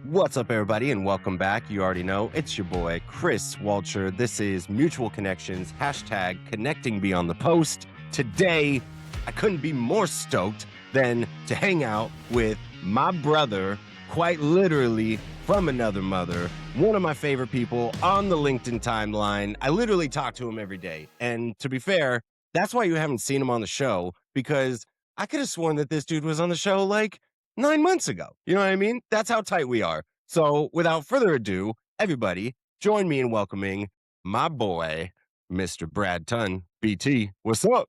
What's up, everybody, and welcome back. You already know it's your boy, Chris Walcher. This is Mutual Connections, hashtag connecting beyond the post. Today, I couldn't be more stoked than to hang out with my brother, quite literally from another mother, one of my favorite people on the LinkedIn timeline. I literally talk to him every day. And to be fair, that's why you haven't seen him on the show, because I could have sworn that this dude was on the show like 9 months ago. You know what I mean? That's how tight we are. So without further ado, everybody join me in welcoming my boy, Mr. Brad Tunn. BT, what's up?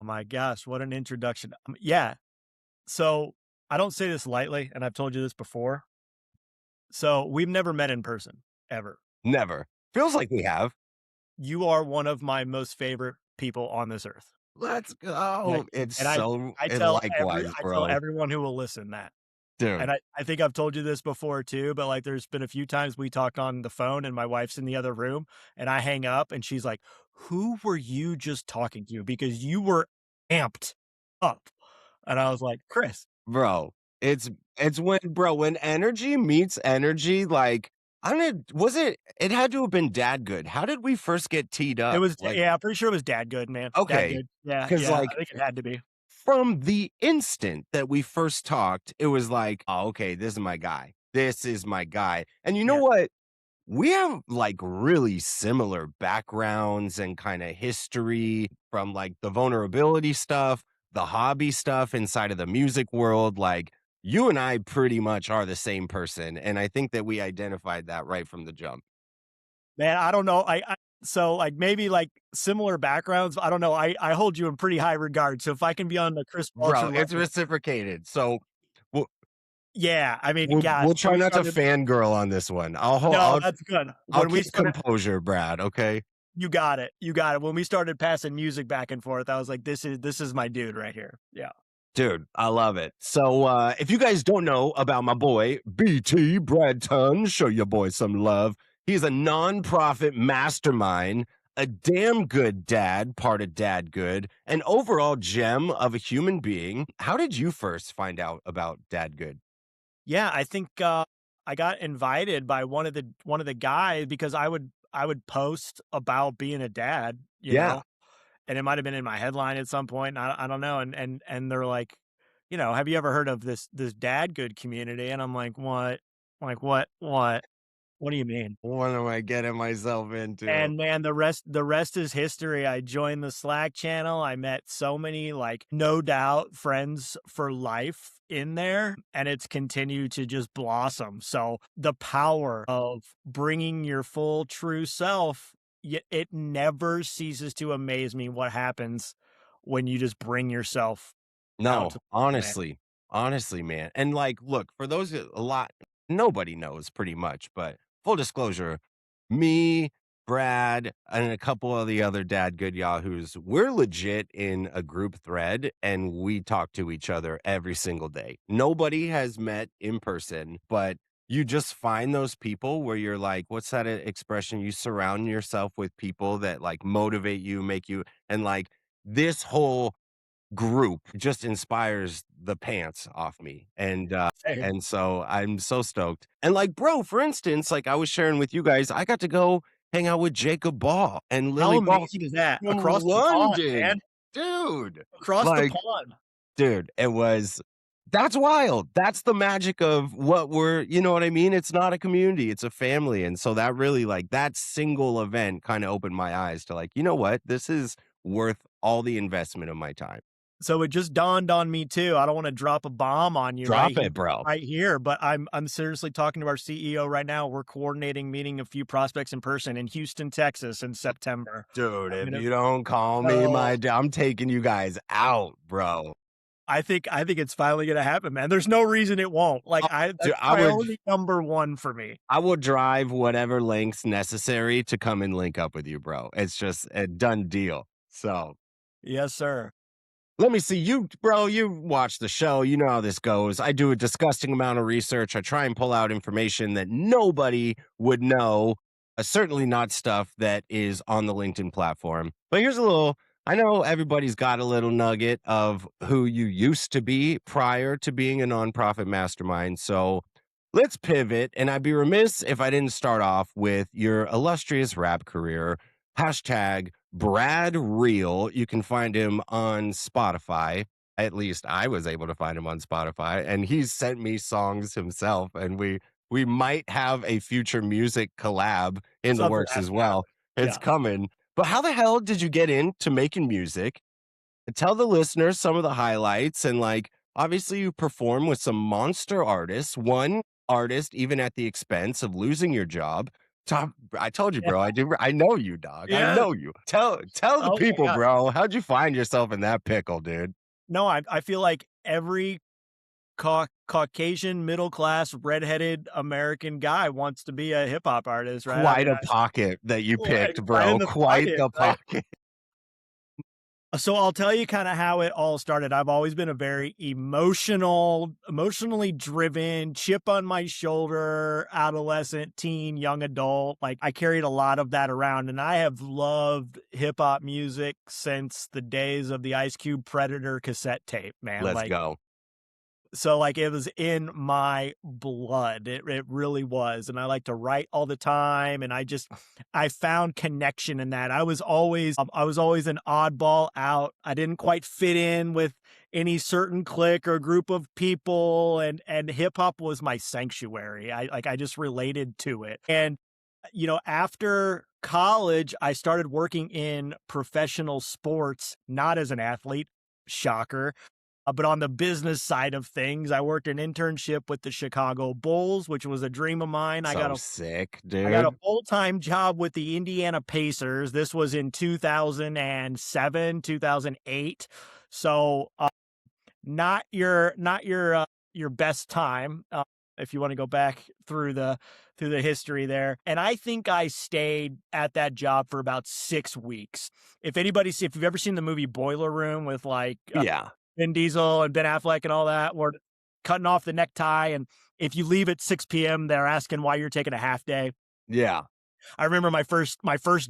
Oh my gosh, what an introduction. Yeah. So I don't say this lightly, and I've told you this before. So we've never met in person ever. Never. Feels like we have. You are one of my most favorite people on this earth. Let's Like, go. It's and I, so I and tell likewise, I tell bro. everyone who will listen that. Dude. And I think I've told you this before too, but like there's been a few times we talked on the phone and my wife's in the other room and I hang up and she's like, "Who were you just talking to? Because you were amped up." And I was like, "Chris." Bro, it's when energy meets energy, like I don't know, it had to have been dad good. How did we first get teed It up? was Like, yeah, I'm pretty sure it was Dad Good, man. Dad okay, Good. Yeah, because yeah, like I think it had to be. from the instant that we first talked, it was like, oh, okay, this is my guy. This is my guy. And you know Yeah. what? We have like really similar backgrounds and kind of history from like the vulnerability stuff, the hobby stuff inside of the music world. Like you and I pretty much are the same person. And I think that we identified that right from the jump. Man, I don't know, I so, like, maybe, like, similar backgrounds, I don't know, I hold you in pretty high regard, so if I can be on the Chris Walcher Bro, it's level. reciprocated. So we'll, Yeah, I mean, gosh, we'll when try we not to started. fangirl on this one. No, that's good. I'll When we keep started. composure, Brad. Okay. You got it. When we started passing music back and forth, I was like, "This is my dude right here." Yeah. Dude, I love it. So, if you guys don't know about my boy, BT Brad Tunn, show your boy some love. He's a nonprofit mastermind, a damn good dad, part of Dad Good, an overall gem of a human being. How did you first find out about Dad Good? Yeah, I think, I got invited by one of the guys because I would post about being a dad, Yeah, and it might have been in my headline at some point, and I don't know, and they're like, "Have you ever heard of this dad good community?" And I'm like, "What?" I'm like, "What? What? What do you mean?" what am I getting myself into? And man, the rest is history. I joined the Slack channel. I met so many, like, no doubt friends for life in there, and it's continued to just blossom. So the power of bringing your full true self, it never ceases to amaze me what happens when you just bring yourself out No, to the man. honestly, man. And like, look, for those a lot, nobody knows pretty much, but full disclosure, me, Brad, and a couple of the other dad good yahoos, we're legit in a group thread and we talk to each other every single day. Nobody has met in person, but you just find those people where you're like, what's that expression? You surround yourself with people that like motivate you, make you, and like this whole group just inspires the pants off me. Same. And so I'm so stoked. And like, bro, for instance, like I was sharing with you guys, I got to go hang out with Jacob Ball and How Lily Ball amazing is that? from Across the pond, man. London. Dude. Across the Like, pond. dude, that's wild. That's the magic of what you know what I mean? It's not a community, it's a family. And so that really like that single event kind of opened my eyes to like, you know what? This is worth all the investment of my time. So it just dawned on me too. I don't want to drop a bomb on you Drop it, bro. right here, but I'm seriously talking to our CEO right now. We're coordinating meeting a few prospects in person in Houston, Texas in September. Dude, I'm if gonna you don't call me so I'm taking you guys out, bro. I think it's finally gonna happen, man. There's no reason it won't. Like Oh, dude, that's priority number one for me. I will drive whatever lengths necessary to come and link up with you, bro. It's just a done deal. So Yes, sir. let me see you, bro. You watch the show. You know how this goes. I do a disgusting amount of research. I try and pull out information that nobody would know. Certainly not stuff that is on the LinkedIn platform. But here's a little. I know everybody's got a little nugget of who you used to be prior to being a nonprofit mastermind. So let's pivot. And I'd be remiss if I didn't start off with your illustrious rap career. Hashtag Brad Real. You can find him on Spotify. At least I was able to find him on Spotify, and he's sent me songs himself. And we might have a future music collab in the Something works has as to well. happen. It's Yeah. coming. But how the hell did you get into making music? Tell the listeners some of the highlights and like obviously you perform with some monster artists, one artist even at the expense of losing your job. I told you, Yeah. bro. I know you, dog. I Yeah. know you. Tell the Oh my people, god. bro. How'd you find yourself in that pickle, dude? No, I feel like every Caucasian, middle class, redheaded American guy wants to be a hip hop artist, right? I Quite mean, a pocket that you like, picked, right in bro. the Quite pocket, the right? pocket. So I'll tell you kind of how it all started. I've always been a very emotionally driven, chip on my shoulder, adolescent, teen, young adult. Like I carried a lot of that around, and I have loved hip hop music since the days of the Ice Cube Predator cassette tape, man. Let's Like go. so like it was in my blood. It really was. And I like to write all the time. And I found connection in that. I was always an oddball out. I didn't quite fit in with any certain clique or group of people. And hip hop was my sanctuary. I just related to it. And after college, I started working in professional sports, not as an athlete, shocker, but on the business side of things, I worked an internship with the Chicago Bulls, which was a dream of mine. So sick, I got a dude. full-time job with the Indiana Pacers. This was in 2007, 2008. So, not your best time, if you wanna go back through the history there, and I think I stayed at that job for about 6 weeks. If you've ever seen the movie Boiler Room with, like, Yeah. Vin Diesel and Ben Affleck and all that, where cutting off the necktie, and if you leave at 6 p.m., they're asking why you're taking a half day. Yeah. I remember my first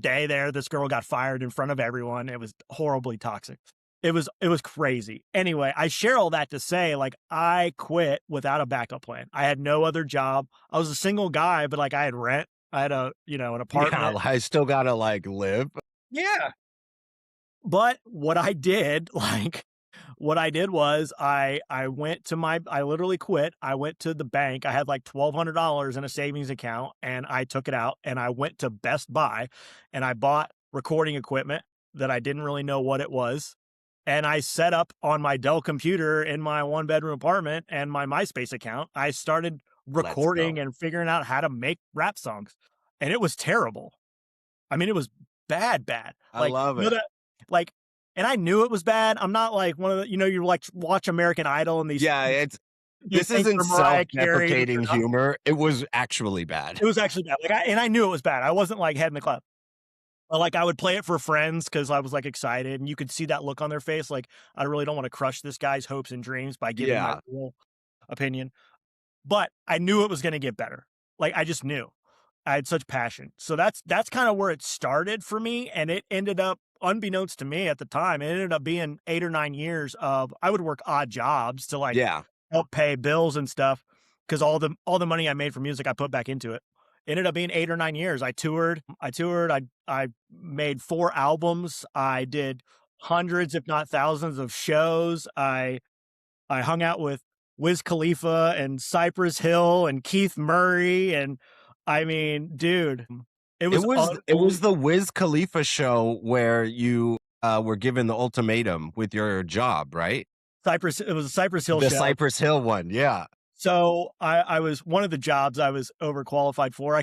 day there, this girl got fired in front of everyone. It was horribly toxic. It was crazy. Anyway, I share all that to say, like, I quit without a backup plan. I had no other job. I was a single guy, but like I had rent. I had an Yeah. apartment. I still gotta like live. Yeah. But what I did, like what I did was I literally quit. I went to the bank. I had like $1,200 in a savings account and I took it out and I went to Best Buy and I bought recording equipment that I didn't really know what it was. And I set up on my Dell computer in my one bedroom apartment and my MySpace account. I started Let's recording go. and figuring out how to make rap songs. And it was terrible. I mean, it was bad, bad. I Like, love you know it. that like and I knew it was bad. I'm not like one of the you like watch American Idol and Yeah, it's you this think isn't they're Mariah Carey, but self-deprecating they're not. humor. It was actually bad. It was actually bad. I knew it was bad. I wasn't like head in the cloud. But like I would play it for friends because I was like excited, and you could see that look on their face. Like I really don't want to crush this guy's hopes and dreams by giving my Yeah. real opinion. But I knew it was gonna get better. Like, I just knew. I had such passion. So that's kinda where it started for me, and it ended up unbeknownst to me at the time, it ended up being 8 or 9 years of I would work odd jobs to, like, Yeah. help pay bills and stuff because all the money I made from music, I put back into it. Ended up being 8 or 9 years. I made 4 albums, I did hundreds, if not thousands of shows, I hung out with Wiz Khalifa and Cypress Hill and Keith Murray, and I mean, dude, it was It was unbelie the Wiz Khalifa show where you, were given the ultimatum with your job, right? Cypress it was a Cypress Hill The show. Cypress Hill one, yeah. So, I was one of the jobs I was overqualified for.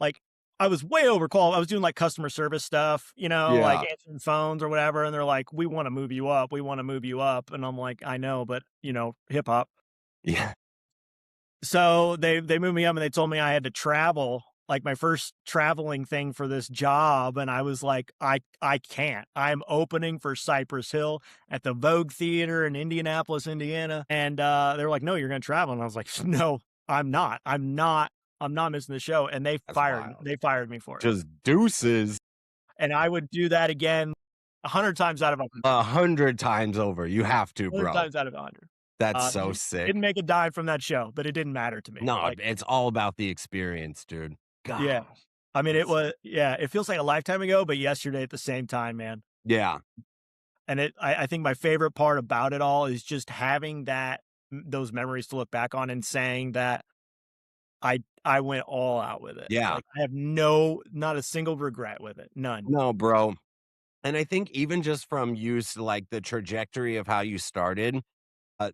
Like, I was way overqualified. I was doing, like, customer service stuff, like Yeah. answering phones or whatever, and they're like, "We wanna move you up. We wanna move you up." And I'm like, "I know, but, hip hop." Yeah. So they moved me up and they told me I had to travel, like my first traveling thing for this job. And I was like, I can't. I'm opening for Cypress Hill at the Vogue Theater in Indianapolis, Indiana. And they were like, no, you're gonna travel. And I was like, no, I'm not. I'm not missing the show. And That's wild. they fired me for it. Just deuces And I would do that again 100 times out of 100. 100 times over. You have to, 100 bro. times out of 100. That's so sick. Didn't make a dime from that show, but it didn't matter to me. No, Like, it's all about the experience, dude. yeah. Gosh. I mean, That's it feels like a lifetime ago, but yesterday at the same time, man. yeah. And I think my favorite part about it all is just having those memories to look back on and saying that I went all out with it. Yeah. Like, I have not a single regret with it, none. No, bro. And I think even just from like the trajectory of how you started,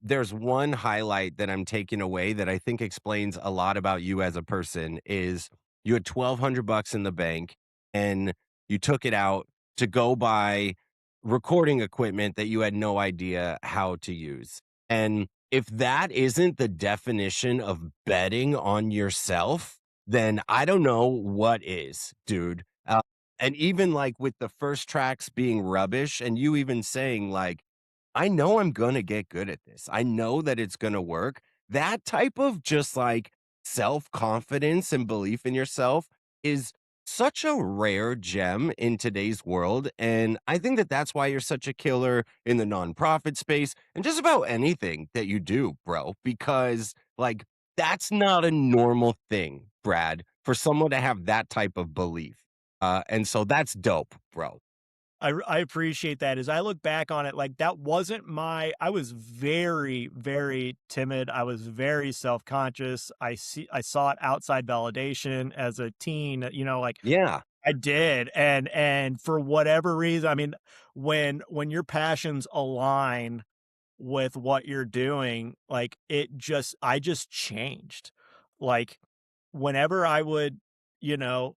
there's one highlight that I'm taking away that I think explains a lot about you as a person is you had 1,200 bucks in the bank and you took it out to go buy recording equipment that you had no idea how to use. And if that isn't the definition of betting on yourself, then I don't know what is, dude. And even like with the first tracks being rubbish and you even saying like, I know I'm gonna get good at this. I know that it's gonna work. That type of just like self-confidence and belief in yourself is such a rare gem in today's world. And I think that that's why you're such a killer in the nonprofit space and just about anything that you do, bro, because like that's not a normal thing, Brad, for someone to have that type of belief. And so that's dope, bro. I appreciate that. As I look back on it, like, that wasn't I was very, very timid. I was very self-conscious. I sought outside validation as a teen, like, Yeah, I did, and for whatever reason, I mean, when your passions align with what you're doing, like, I just changed. Like, whenever I would, you know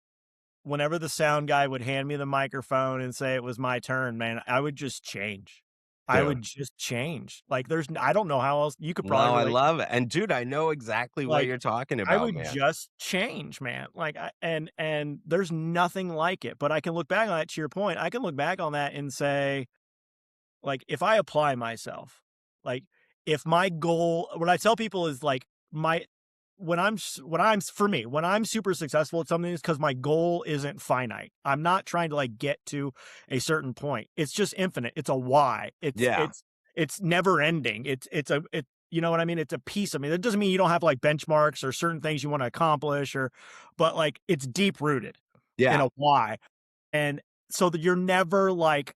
whenever the sound guy would hand me the microphone and say it was my turn, man, I would just change. I would dude. just change. Like, I don't know how else you could probably No, I relate. love it. And dude, I know exactly what Like, you're talking I about, would man. just change, man. Like, and there's nothing like it, but I can look back on that to your point. I can look back on that and say, like, if I apply myself, like, if my goal what I tell people is, like, my when I'm super successful at something, it's because my goal isn't finite. I'm not trying to, like, get to a certain point. It's just infinite. It's a why. Yeah, It's never ending. You know what I mean? It's a piece of me. That doesn't mean you don't have, like, benchmarks or certain things you wanna accomplish but, like, it's deep rooted in yeah, a why, and so that you're never, like,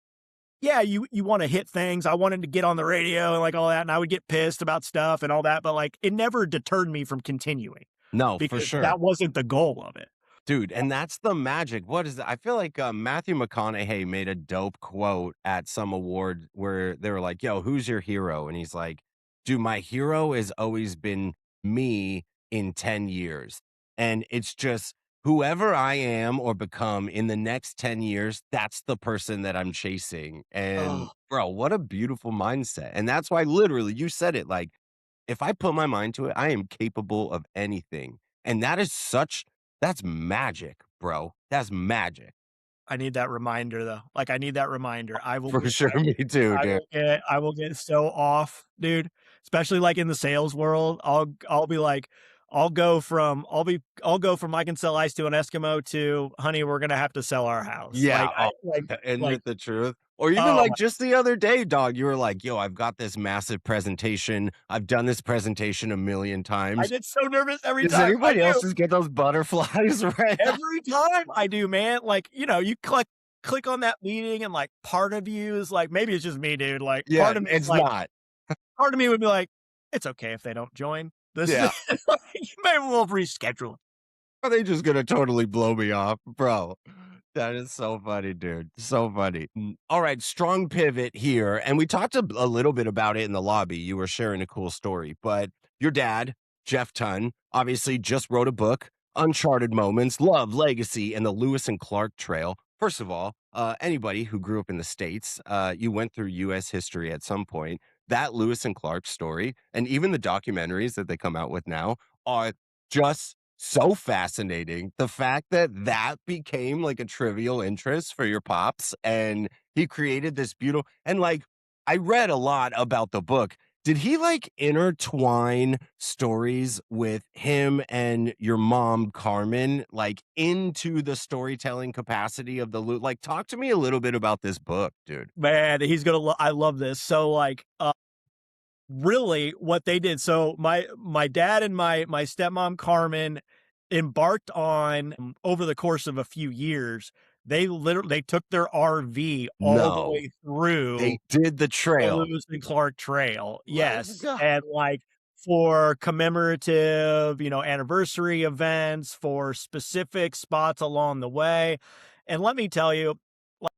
yeah, you wanna hit things. I wanted to get on the radio and, like, all that, and I would get pissed about stuff and all that, but, like, it never deterred me from continuing no, for because sure. that wasn't the goal of it. Dude, and that's the magic. What is it? I feel like Matthew McConaughey made a dope quote at some award where they were like, "Yo, who's your hero?" And he's like, "Dude, my hero has always been me in 10 years." And it's just whoever I am or become in the next 10 years, that's the person that I'm chasing. And Oh, bro, what a beautiful mindset. And that's why literally you said it like, if I put my mind to it, I am capable of anything. And that is such that's magic, bro. That's magic. I need that reminder, though. Like, I need that reminder. For sure, me too, dude. I will get so off, dude, especially, like, in the sales world. I'll be like I'll go from, "I can sell ice to an Eskimo" to, "Honey, we're gonna have to sell our house." Yeah, oh, isn't Like, it the truth? Or even, oh like, just the other day, dog, you were like, "Yo, I've got this massive presentation. I've done this presentation a million I times." get so nervous every Does time. I anybody else do. just get those butterflies right now? Every time I do, man. Like, you click on that meeting and, like, part of you is like maybe it's just me, dude, like, Yeah, it's not. part of me would be like, "It's okay if they don't join. This is Yeah. you may well reschedule." Are they just gonna totally blow me off? Bro, that is so funny, dude. So funny. All right, strong pivot here. And we talked a little bit about it in the lobby. You were sharing a cool story, but your dad, Jeff Tunn, obviously just wrote a book, Uncharted Moments, Love, Legacy, and the Lewis and Clark Trail. First of all, anybody who grew up in the States, you went through US history at some point. That Lewis and Clark story, and even the documentaries that they come out with now, are just so fascinating. The fact that that became like a trivial interest for your pops and he created this beautiful and like I read a lot about the book. Did he like intertwine stories with him and your mom Carmen like into the storytelling capacity of the like talk to me a little bit about this book, dude. Man, he's gonna I love this. So, like, really what they did. So my dad and my stepmom Carmen embarked on over the course of a few years. They took their RV all the No, way through they did the the trail. Lewis and Clark Trail. Let's Yes, go. and, like, for commemorative, anniversary events, for specific spots along the way, and let me tell you, like,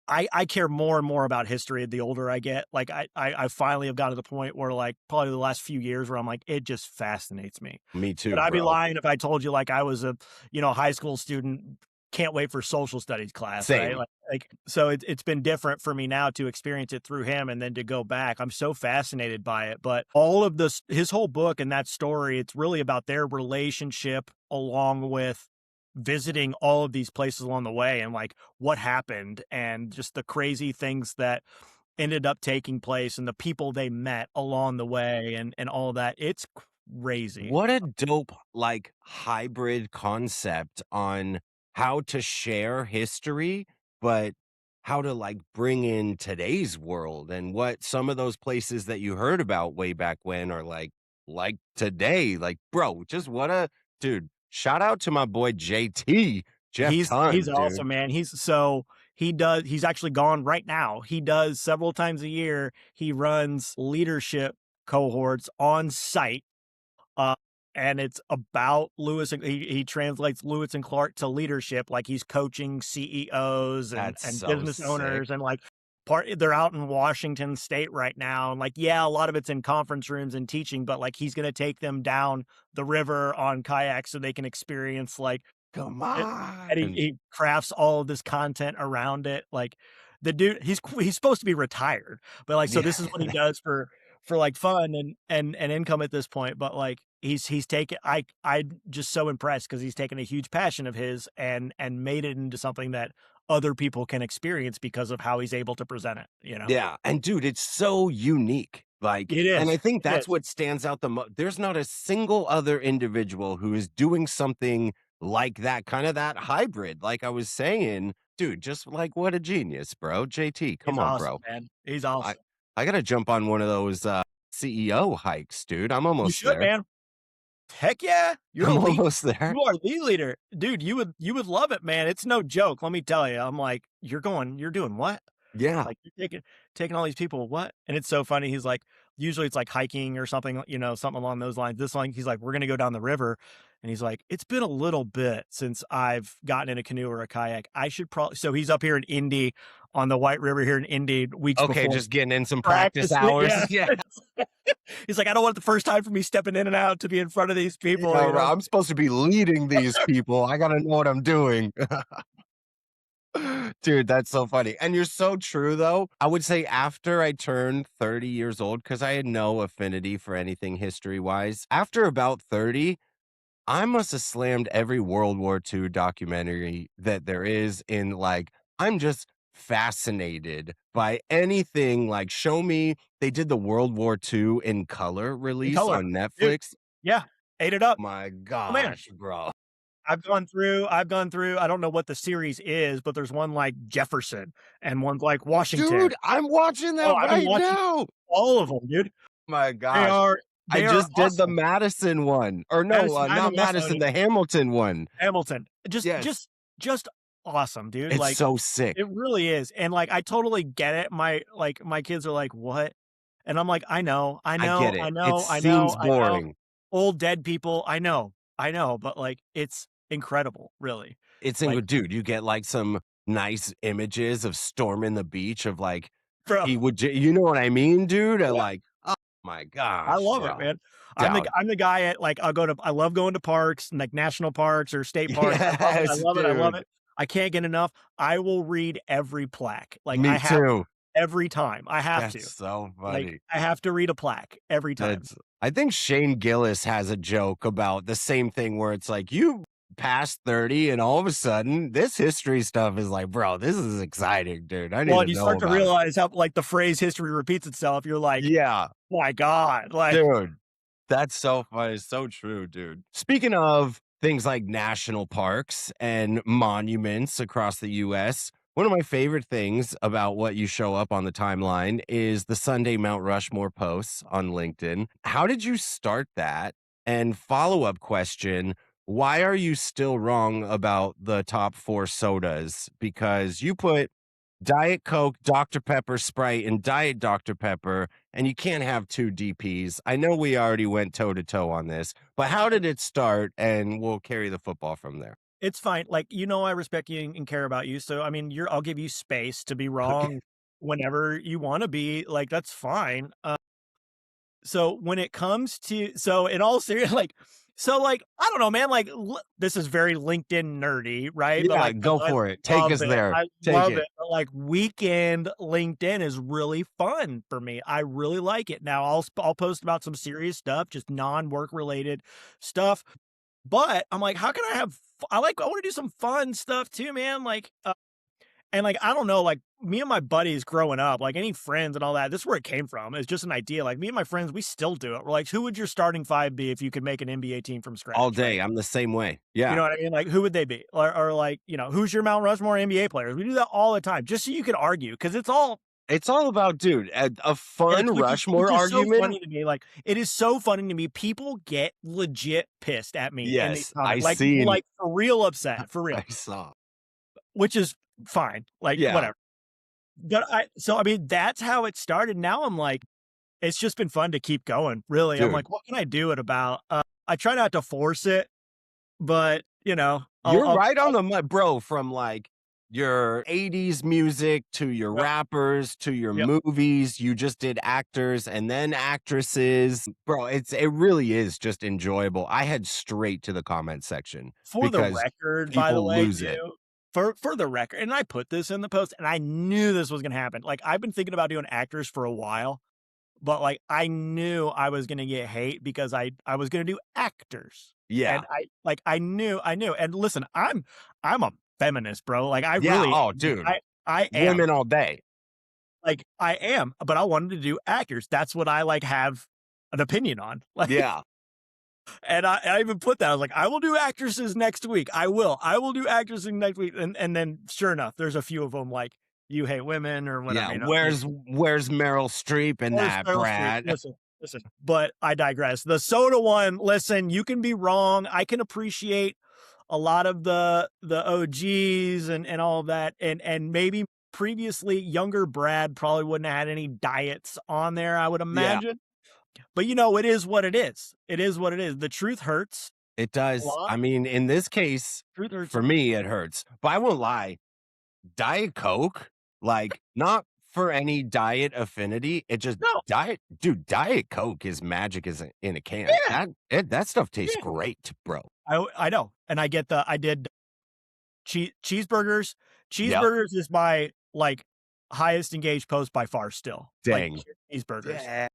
I care more and more about history the older I get. Like, I finally have gotten to the point where, like, probably the last few years where I'm like, it just fascinates me. Me But too, I'd be bro. lying if I told you, like, I was a, high school student, can't wait for social studies class, right? Same. Like so it's been different for me now to experience it through him and then to go back. I'm so fascinated by it, but all of this his whole book and that story, it's really about their relationship along with visiting all of these places along the way and, like, what happened and just the crazy things that ended up taking place and the people they met along the way and all of that. It's crazy. What a dope, like, hybrid concept on how to share history, but how to, like, bring in today's world and what some of those places that you heard about way back when are like today. Like, bro, just what a dude. Shout out to my boy JT, Jeff He's Ton, dude. awesome, man. He's actually gone right now. He does several times a year. He runs leadership cohorts on site. Uh, and it's about Lewis and he translates Lewis and Clark to leadership, like he's coaching CEOs That's and so business sick. owners and like they're out in Washington state right now. And like, yeah, a lot of it's in conference rooms and teaching, but like he's gonna take them down the river on kayaks so they can experience like Come it, and on. he crafts all of this content around it. Like the dude, he's supposed to be retired, but like so Yeah. this is what he does for like fun and income at this point. But like he's taken I just so impressed because he's taken a huge passion of his and made it into something that other people can experience because of how he's able to present it. Yeah, and dude, it's so unique, like It and I is. think It that's is. what stands out the most. There's not a single other individual who is doing something like that, kinda that hybrid, like I was saying. Dude, just, like, what a genius, bro. JT, come He's on, awesome, bro. man. He's I awesome. I gotta jump on one of those, CEO hikes, dude. I'm You almost should, there. man. Heck yeah. You're a I'm lead. almost there. You are the leader. Dude, you would love it, man. It's no joke, let me tell you. I'm like, you're doing what?" Yeah. Like, "You're taking all these people, what?" And it's so funny, he's like usually it's like hiking or something, something along those lines. This one, he's like, "We're gonna go down the river," and he's like, "It's been a little bit since I've gotten in a canoe or a kayak. I should probably." So he's up here in Indy on the White River here in Indy weeks Okay, before just getting in some practice practice it, hours. yeah. Yeah. He's like, "I don't want the first time for me stepping in and out to be in front of these people," Yeah, I'm supposed to be leading these people. I gotta know what I'm doing. Dude, that's so funny. And you're so true, though. I would say after I turned 30 years old, because I had no affinity for anything history wise, after about 30, I must have slammed every World War II documentary that there is in like, I'm just fascinated by anything. Like, show me they did the World War II in color In release color. on Dude, Netflix. yeah, ate it up. My Oh, man. gosh, bro. I've gone through I don't know what the series is, but there's one like Jefferson and one's like Washington. Dude, I'm watching Oh, that I've been right watching now. all of them, dude. My They gosh. are I they are just did the awesome. Madison one. Or no, Madison, I'm not also Madison, the Hamilton one. Hamilton. Just Yes. just just awesome, dude. It's Like, so it sick. really is, and, like, I totally get it. My kids are like, "What?" And I'm like, "I know, I I get know, I it. It know, I seems know, I know. boring. Old dead people, I know, but, like, it's incredible, really." It's Like, in dude, you get, like, some nice images of storming the beach of, like, bro, he would you know what I mean, dude? yeah. Like, oh my I gosh, love it, bro. man. Doubt. I'm the guy at, like, I love going to parks, like, national parks or state parks. I love it, I Yes, love it, I love dude. it. I can't get enough. I will read every plaque. Like, I Me have too. every time. I have That's to. so Like, funny. I have to read a plaque every time. That's I think Shane Gillis has a joke about the same thing where it's like, you past 30 and all of a sudden this history stuff is like, bro, this is exciting, dude. I need Well, to and you know start to about it. realize how, like, the phrase "history repeats itself," you're like, Yeah, "My god," like dude. That's so funny. So true, dude. Speaking of things like national parks and monuments across the US, One of my favorite things about what you show up on the timeline is the Sunday Mount Rushmore posts on LinkedIn. How did you start that? And follow-up question, why are you still wrong about the top 4 sodas? Because you put Diet Coke, Dr. Pepper, Sprite, and Diet Dr. Pepper, and you can't have 2 DPs. I know we already went toe to toe on this, but how did it start? And we'll carry the football from there. It's fine. Like, I respect you and care about you. So, I mean, I'll give you space to be Okay. wrong whenever you want to be. Like, that's fine. So when it comes to, so in all serious, like, I don't know, man, like, this is very LinkedIn nerdy, right? But Yeah, like, go I for it. Take love us it. there. I Take love it. it. But like weekend LinkedIn is really fun for me. I really like it. Now I'll post about some serious stuff, just non-work related stuff. But I'm like, how can I have, I want to do some fun stuff too, man. And like, I don't know, like me and my buddies growing up, like any friends and all that, this is where it came from. It's just an idea. Like me and my friends, we still do it. We're like, who would your starting five be if you could make an NBA team from All scratch, right? day. I'm the same way. You Yeah. know what I mean? Like, who would they be? Or like, who's your Mount Rushmore NBA players? We do that all the time, just so you can argue, because it's all, It's all about, dude, a and fun it's which Rushmore is so argument. funny to me. Like, it is so funny to me. People get legit pissed at me in these Yes, I comments, seen. like for real upset, for real, I saw. which is fine. Like, Yeah, whatever. But I mean, that's how it started. Now I'm like, it's just been fun to keep going, really. I'm dude, like, what can I do it about? I try not to force it, but, you're I'll right on the bro, from, like, your '80s music to your yep, rappers to your yep. movies. You just did actors and then actresses. Bro, it really is just enjoyable. I head straight to the comment section For the because record, by the people way, lose it. too, for the record, and I put this in the post, and I knew this was gonna happen. Like, I've been thinking about doing actors for a while, but, like, I knew I was gonna get hate because I was gonna do actors, Yeah. and I knew, and listen, I'm a feminist, bro, like, I Yeah, really oh, am. dude, I am. women all day. Like, I am, but I wanted to do actors. That's what I, like, have an opinion on. Like, Yeah, and I even put that. I was like, "I will do actresses next week. I will. I will do actresses next week." And then sure enough, there's a few of them like, "You hate women," or whatever, yeah, where's Meryl Streep in Where's that, Meryl Streep? Brad? Listen, but I digress. The soda one, listen, you can be wrong. I can appreciate a lot of the OGs and all of that, and maybe previously younger Brad probably wouldn't have had any diets on there, I would Yeah. imagine. But it is what it is. It is what it is. The truth hurts It a does. lot. I mean, in this case, Truth hurts a for lot. me, it hurts. But I won't lie, Diet Coke, like, not for any diet affinity, it just No, Diet Coke is magic as in a can. yeah, That stuff tastes yeah. great, bro. I know, and I did cheeseburgers. Yep. Cheeseburgers is my, like, highest engaged post by far still, like, Dang. cheeseburgers. Yeah.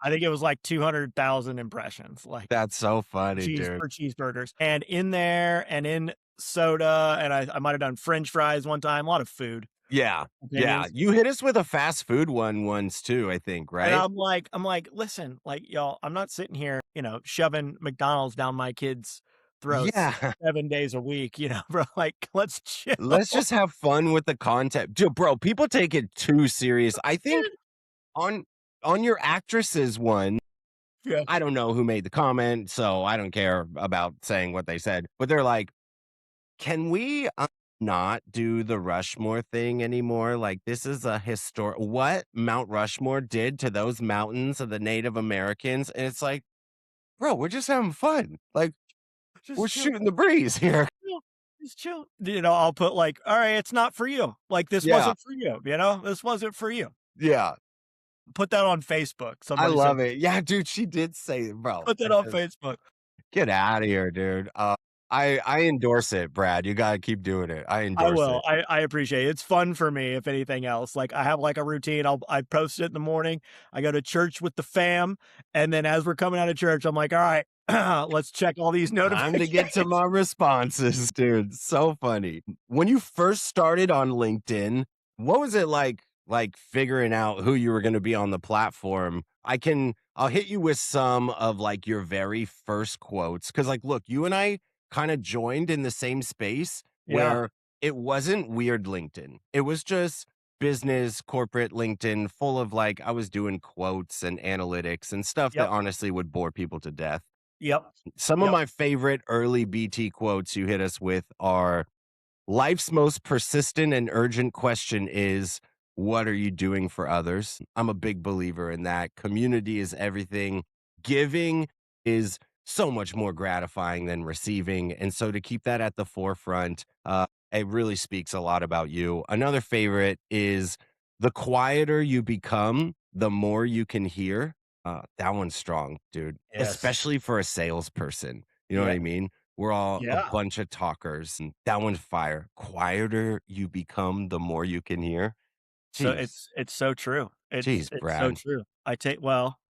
I think it was, like, 200,000 impressions, like, That's so funny, cheese dude. for cheeseburgers, and in there and in soda, and I might have done french fries one time, a lot of food Yeah. Yeah. opinions, You hit us with a fast food one once too, I think, and right? I'm like, "Listen, like, y'all, I'm not sitting here, shoving McDonald's down my kids' throats Yeah. 7 days a week, bro, like, let's chill." Let's just have fun with the content. Dude, bro, people take it too serious. I think on your actresses one, Yeah. I don't know who made the comment, so I don't care about saying what they said, but they're like, "Can we, not do the Rushmore thing anymore? Like, this is a historic what Mount Rushmore did to those mountains of the Native Americans," and it's like, "Bro, we're just having fun. Like, we're Just chill. shooting the breeze here." Chill. Just chill. I'll put like, all right, it's not for you. Like this Yeah, wasn't for you, This wasn't for you. yeah. Put that on Facebook. I Somebody said, love it. Yeah, dude, she did say bro, put that on Facebook. get out of here, dude. I endorse it, Brad. You gotta keep doing it. I I endorse will. it. I appreciate it. It's fun for me, if anything else. Like I have like a routine. I post it in the morning. I go to church with the fam. And then as we're coming out of church, I'm like, all right, let's check all these Time to get to notifications. my responses, dude. So funny. When you first started on LinkedIn, what was it like figuring out who you were going to be on the platform? I'll hit you with some of like your very first quotes cuz like look, you and I kind of joined in the same space Yeah. where it wasn't weird LinkedIn. It was just business, corporate LinkedIn, full of like, I was doing quotes and analytics and stuff that Yep. honestly would bore people to death. Yep. Some of Yep. my favorite early BT quotes you hit us with are life's most persistent and urgent question is, what are you doing for others? I'm a big believer in that. Community is everything. Giving is so much more gratifying than receiving. And so to keep that at the forefront, it really speaks a lot about you. Another favorite is the quieter you become, the more you can hear. That one's strong, dude, Yes. especially for a salesperson. You know what Yeah. I mean? We're all a Yeah. bunch of talkers, and that one's fire. Quieter you become, the more you can hear. So Jeez. it's so true. Jeez, It's so Brad. true.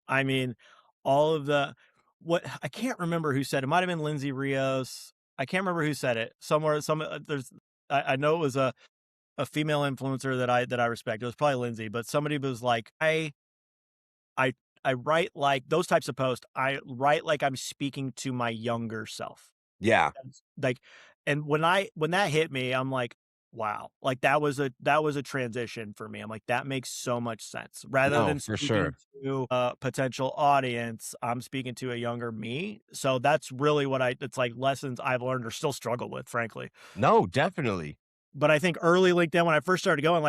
I mean, all of the what I can't remember who said it. Might have been Lindsay Rios. I can't remember who said it. Somewhere, there's. I know it was a female influencer that I respect. It was probably Lindsay, but somebody was like, I I write like those types of posts. I write like I'm speaking to my younger self. Yeah. Like, and when that hit me, I'm like, wow, like that was a transition for me. I'm like, that makes so much sense. Rather No, than for speaking sure. to a potential audience, I'm speaking to a younger me. So that's really it's like lessons I've learned or still struggle with, frankly. No, definitely. But I think early LinkedIn, when I first started going,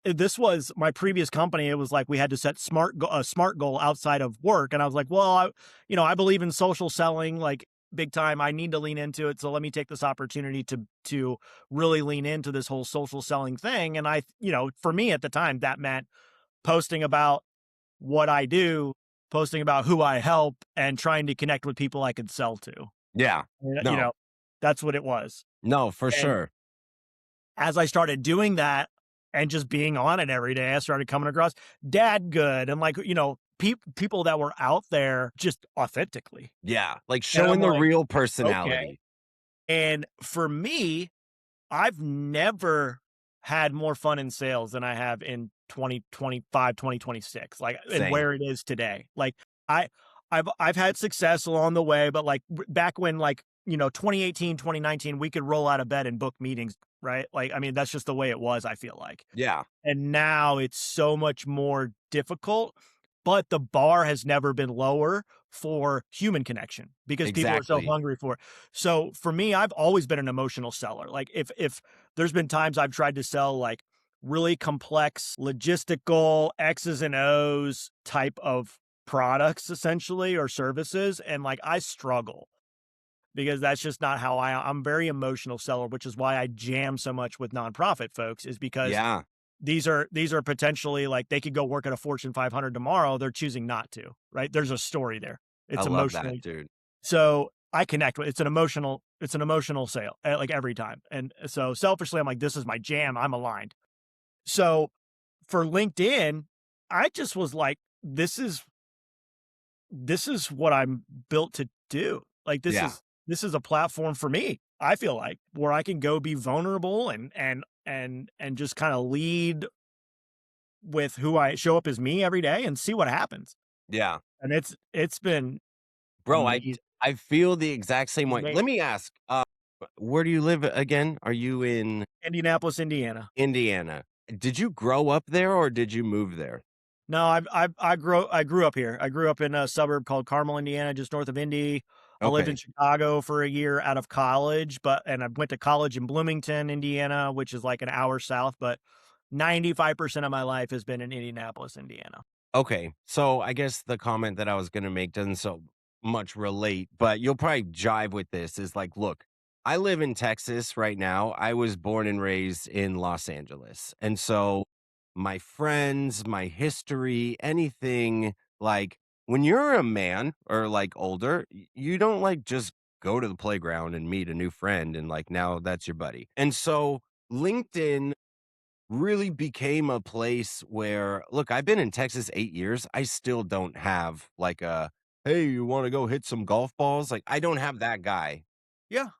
this was my previous company. It was like we had to set a smart goal outside of work, and I was like, well, I believe in social selling, like big time. I need to lean into it, so let me take this opportunity to really lean into this whole social selling thing. And for me at the time, that meant posting about what I do, posting about who I help, and trying to connect with people I could sell to. Yeah. And, No. that's what it was. No, for And sure. as I started doing that and just being on it every day, I started coming across dad good and people that were out there just authentically. Yeah. Like And I'm showing the like, real okay. personality. And for me, I've never had more fun in sales than I have in 2025, 2026, like, and Same. where it is today. Like, I I've had success along the way, but, like, back when, 2018, 2019, we could roll out of bed and book meetings, right? Like, I mean, that's just the way it was, I feel like. Yeah. And now it's so much more difficult, but the bar has never been lower for human connection because people are so Exactly. hungry for it. So for me, I've always been an emotional seller. Like if there's been times I've tried to sell like really complex logistical X's and O's type of products essentially or services and like I struggle because that's just not how I'm very emotional seller, which is why I jam so much with nonprofit folks is because Yeah. these are potentially like they could go work at a Fortune 500 tomorrow. They're choosing not to, right? There's a story there. I It's love that, emotionally. dude. So I connect with it's an emotional sale like every time. And so selfishly, I'm like, this is my jam. I'm aligned. So for LinkedIn, I just was like, this is what I'm built to do. Like Yeah. this is a platform for me. I feel like where I can go be vulnerable and just kind of lead with who I show up as me every day and see what happens. Yeah. And it's been Bro, amazing. I feel the exact same way. Let Amazing. me ask, where do you live again? Are you in Indianapolis, Indiana. Indiana? Did you grow up there or did you move there? No, I grew up here. I grew up in a suburb called Carmel, Indiana, just north of Indy. I lived in Okay. Chicago for a year out of college, and I went to college in Bloomington, Indiana, which is like an hour south, but 95% of my life has been in Indianapolis, Indiana. Okay. So I guess the comment that I was going to make doesn't so much relate, but you'll probably jive with this is like, look, I live in Texas right now. I was born and raised in Los Angeles. And so my friends, my history, anything like when you're a man or like older, you don't like just go to the playground and meet a new friend and like now that's your buddy. And so LinkedIn really became a place where look, I've been in Texas 8 years. I still don't have like a, "Hey, you wanna go hit some golf balls?" Like, I don't have that guy. Yeah.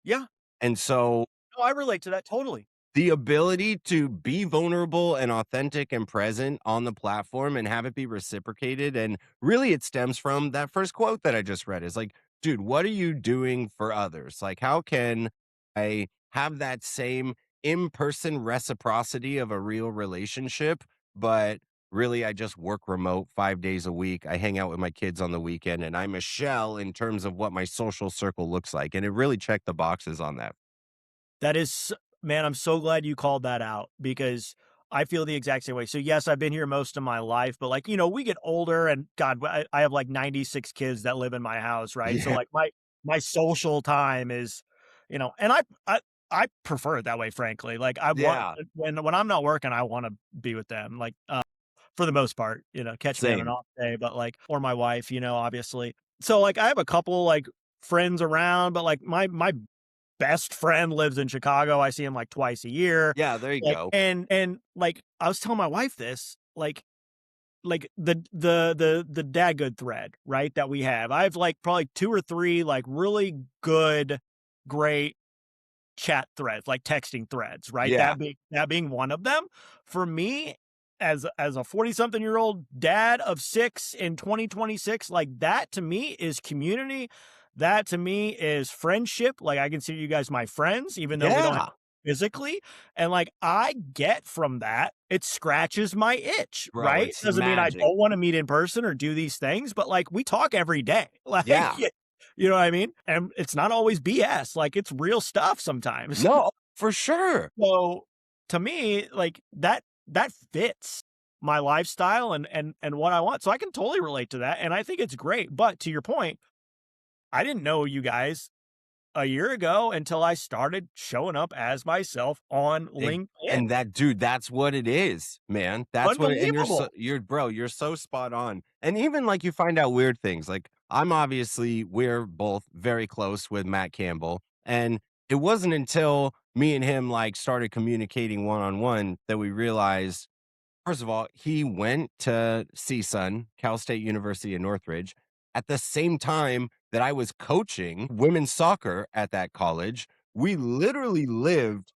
Yeah. And so, No, I relate to that totally. the ability to be vulnerable and authentic and present on the platform and have it be reciprocated, and really it stems from that first quote that I just read is like, "Dude, what are you doing for others? Like, how can I have that same in-person reciprocity of a real relationship, but really I just work remote 5 days a week. I hang out with my kids on the weekend, and I'm a shell in terms of what my social circle looks like, and it really checked the boxes on that. That is man, I'm so glad you called that out because I feel the exact same way. So, yes, I've been here most of my life, but, like, we get older and God, I have, like, 96 kids that live in my house, right? So, Yeah. like, my social time is, and I prefer it that way, frankly. Like, I want Yeah. when I'm not working, I wanna be with them, like, for the most part, catch me on an Same. off day, but, like or my wife, obviously. So, like, I have a couple, like, friends around, but, like, my best friend lives in Chicago. I see him like twice a year. Yeah, there you Like, go. and like I was telling my wife this, like the dad good thread, right? That we have. I have like probably two or three like really good, great chat threads, like texting threads, right? Yeah. That being one of them. For me, as a 40-something-year-old dad of 6 in 2026, like that to me is community. That to me is friendship. Like I consider you guys my friends, even though we don't have Yeah. physically. And like I get from that, it scratches my itch, Bro, right? it's Doesn't mean I magic. don't want to meet in person or do these things, but like we talk every day. Like Yeah. you know what I mean? And it's not always BS, like, it's real stuff sometimes. No, for sure. So, to me, like, that fits my lifestyle and what I want, so I can totally relate to that, and I think it's great, but to your point, I didn't know you guys a year ago until I started showing up as myself on Ex LinkedIn. and that dude, that's what it is, man. That's what it and Unbelievable. you're so spot on. And even, like, you find out weird things, like, we're both very close with Matt Campbell, and it wasn't until me and him, like, started communicating one-on-one that we realized, first of all, he went to CSUN, Cal State University in Northridge, at the same time that I was coaching women's soccer at that college. We literally lived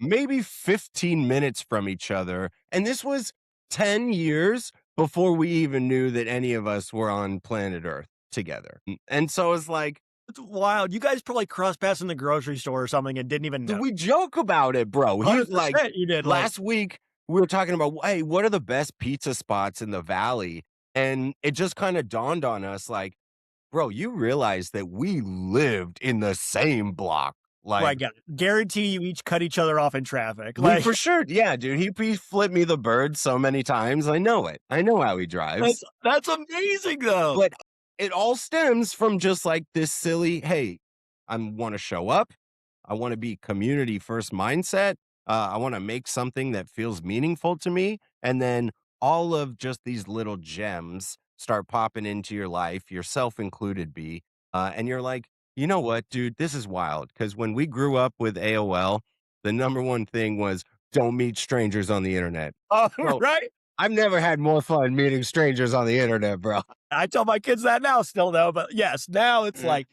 maybe 15 minutes from each other, and this was 10 years before we even knew that any of us were on planet Earth together. And so it's like, It's wild. You guys probably crossed paths in the grocery store or something and didn't even dude, know. we joke about it, bro. He's like, 100% you did, like last week we were talking about, hey, what are the best pizza spots in the valley? And it just kind of dawned on us, like, bro, you realize that we lived in the same block. right, Like, got it. Guarantee you each cut each other off in traffic, we like for sure, yeah, dude. He flipped me the bird so many times. I know it. I know how he drives. That's amazing though. But it all stems from just like this silly, hey, I want to show up. I want to be community first mindset. I want to make something that feels meaningful to me. And then all of just these little gems start popping into your life, yourself included, B. And you're like, you know what, dude, this is wild. Because when we grew up with AOL, the number one thing was don't meet strangers on the internet. Oh, bro, Right? I've never had more fun meeting strangers on the internet, bro. I tell my kids that now still though, but yes, now it's Mm. like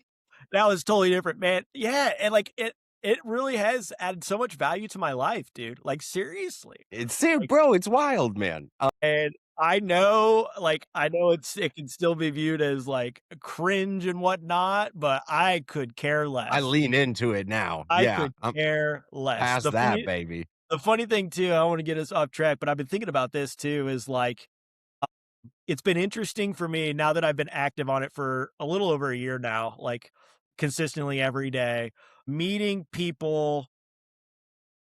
now it's totally different, man. Yeah, and like it really has added so much value to my life, dude. Like seriously. It's Like bro, it's wild, man. and I know it can still be viewed as like cringe and whatnot, but I could care I less. lean into it now. I Yeah, could I'm care less. past that, baby. The funny thing too, I don't want to get us off track, but I've been thinking about this too, is like it's been interesting for me now that I've been active on it for a little over a year now, like consistently every day, meeting people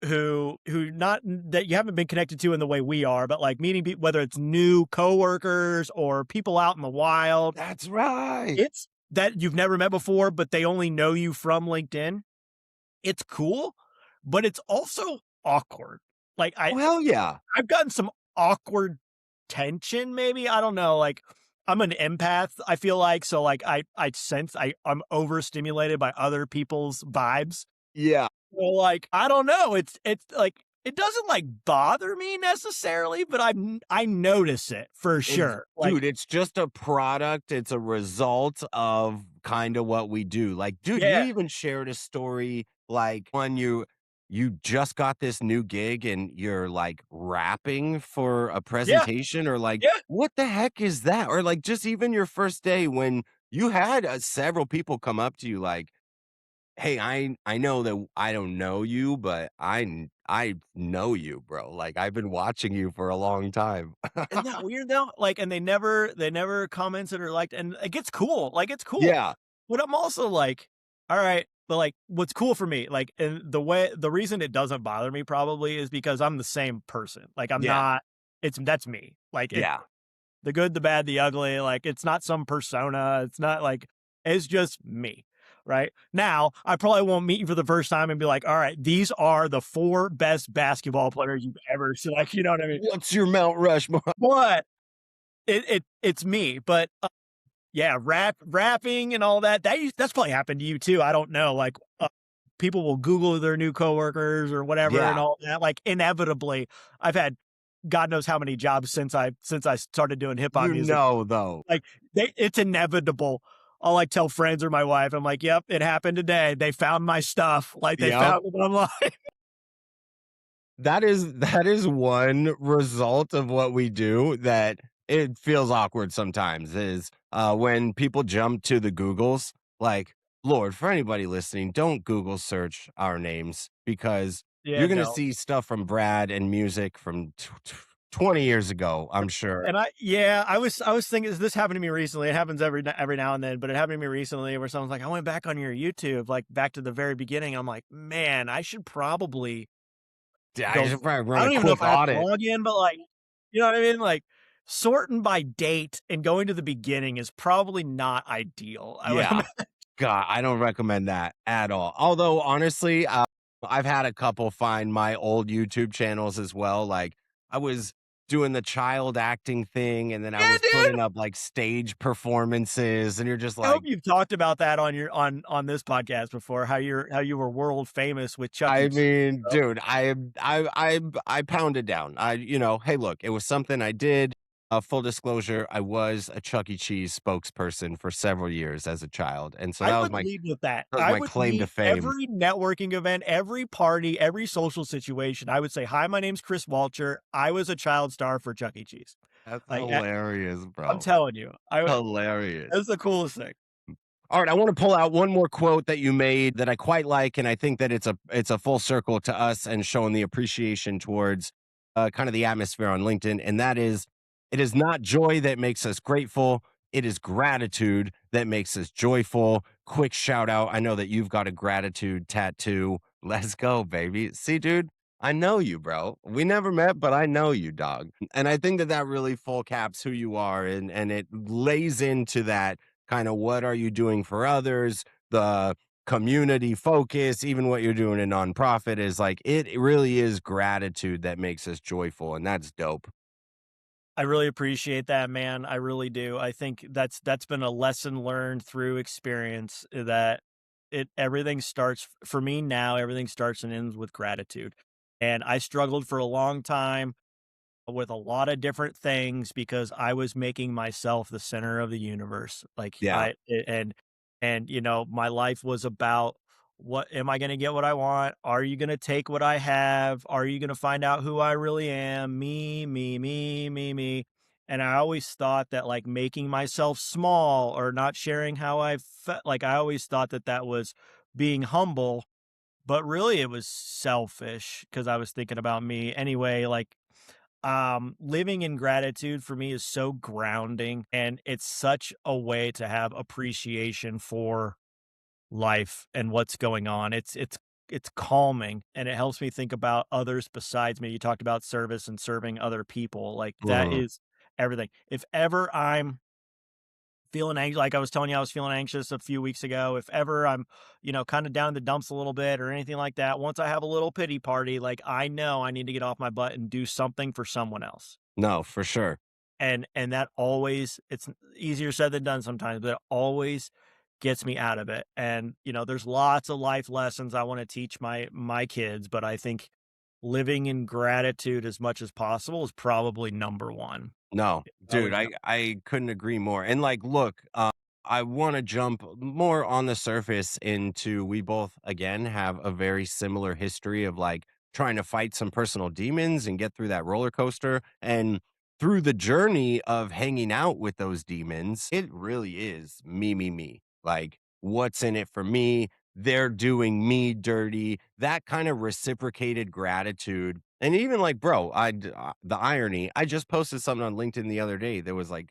who not that you haven't been connected to in the way we are, but like meeting people, whether it's new coworkers or people out in the wild, That's right. it's that you've never met before, but they only know you from LinkedIn. It's cool, but it's also awkward. Like Oh, hell yeah. I've gotten some awkward tension maybe, I don't know, like, I'm an empath, I feel like, so, like, I sense I'm overstimulated by other people's vibes. Yeah. So, like, I don't know, it's like, it doesn't, like, bother me necessarily, but I notice it for It's sure. Like dude, it's just a product, it's a result of kinda what we do. Like, dude, you yeah, even shared a story, like, when you just got this new gig and you're, like, rapping for a yeah, presentation or, like, yeah. what the heck is that? Or, like, just even your first day when you had, several people come up to you like, hey, I know that I don't know you, but I know you, bro. Like I've been watching you for a long time. Isn't that weird though? Like, and they never commented or liked, and it gets cool. Like, it's cool. Yeah, But I'm also like, all right, but like, what's cool for me, like, and the reason it doesn't bother me probably is because I'm the same person. Like, I'm yeah, not. That's me. Like, it yeah. the good, the bad, the ugly. Like, it's not some persona. It's not like it's just me. Right now, I probably won't meet you for the first time and be like, all right, these are the four best basketball players you've ever seen. Like, you know what I mean? What's your Mount Rushmore? But it's me, but, yeah, rapping and all that, that's probably happened to you too, I don't know, like, people will Google their new coworkers or whatever and Yeah, all that, like, inevitably, I've had God knows how many jobs since I started doing hip hop you music, know though. like, it's inevitable. I'll, like, tell friends or my wife, I'm like, "Yep, it happened today, they found my stuff, like, they Yep. found it online." That is one result of what we do that it feels awkward sometimes is when people jump to the Googles. Like, Lord, for anybody listening, don't Google search our names because Yeah, you're gonna no. see stuff from Brad and music from 20 years ago, I'm sure. And I was thinking this happened to me recently. It happens every now and then, but it happened to me recently where someone's like, "I went back on your YouTube, like back to the very beginning." I'm like, "Man, I should probably Yeah, I go." should probably run I a don't even know if quick I have to audit. log in, but like, you know what I mean? Like sorting by date and going to the beginning is probably not ideal. I would Yeah. God, I don't recommend that at all. Although, honestly, I've had a couple find my old YouTube channels as well. Like, I was doing the child acting thing, and then I yeah, was dude. putting up like stage performances, and you're just I hope like, you've talked about that on your on this podcast before. How you were world famous with Chuck E. I Cheese. mean, dude, I pounded down. Hey, look, it was something I did. Full disclosure, I was a Chuck E. Cheese spokesperson for several years as a child, and so I that was would my lead with that. that was I my would claim to lead fame. every networking event, every party, every social situation. I would say, "Hi, my name's Chris Walcher. I was a child star for Chuck E. Cheese." That's Like, hilarious, I'm bro. telling you, I would Hilarious. that's the coolest thing. All right, I want to pull out one more quote that you made that I quite like, and I think that it's a full circle to us and showing the appreciation towards kind of the atmosphere on LinkedIn, and that is, "It is not joy that makes us grateful; it is gratitude that makes us joyful." Quick shout out! I know that you've got a gratitude tattoo. Let's go, baby. See, dude, I know you, bro. We never met, but I know you, dog. And I think that that really full caps who you are, and it lays into that kind of what are you doing for others, the community focus, even what you're doing in nonprofit is like it really is gratitude that makes us joyful, and that's dope. I really appreciate that, man. I really do. I think that's been a lesson learned through experience that it everything starts for me now, everything starts and ends with gratitude. And I struggled for a long time with a lot of different things because I was making myself the center of the universe. Like Yeah. and you know, my life was about what am I going to get what I want? Are you going to take what I have? Are you going to find out who I really am? Me. And I always thought that like making myself small or not sharing how I felt, like I always thought that that was being humble, but really it was selfish because I was thinking about me anyway. Like living in gratitude for me is so grounding and it's such a way to have appreciation for life and what's going on. It's calming and it helps me think about others besides me. You talked about service and serving other people. Like that Mhm. is everything. If ever I'm feeling anxious, like I was telling you, I was feeling anxious a few weeks ago. If ever I'm, you know, kind of down in the dumps a little bit or anything like that, once I have a little pity party, like I know I need to get off my butt and do something for someone else. No, for sure. And that always it's easier said than done sometimes, but it always gets me out of it. And, you know, there's lots of life lessons I want to teach my kids, but I think living in gratitude as much as possible is probably number 1. No, dude, Probably I couldn't agree more. And like, look, I want to jump more on the surface into we both again have a very similar history of like trying to fight some personal demons and get through that roller coaster. And through the journey of hanging out with those demons, it really is me. Like, what's in it for me? they're doing me dirty, that kind of reciprocated gratitude. And even like, bro, the irony, I just posted something on LinkedIn the other day that was like,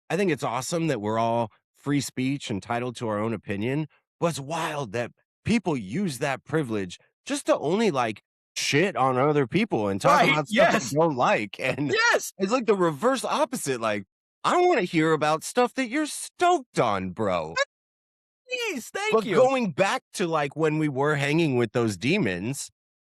I think it's awesome that we're all free speech, entitled to our own opinion, but it's wild that people use that privilege just to only like shit on other people and talk Right, about stuff they yes, don't like. And yes, it's like the reverse opposite. Like, I don't want to hear about stuff that you're stoked on, bro. please, thank But you. going back to like when we were hanging with those demons,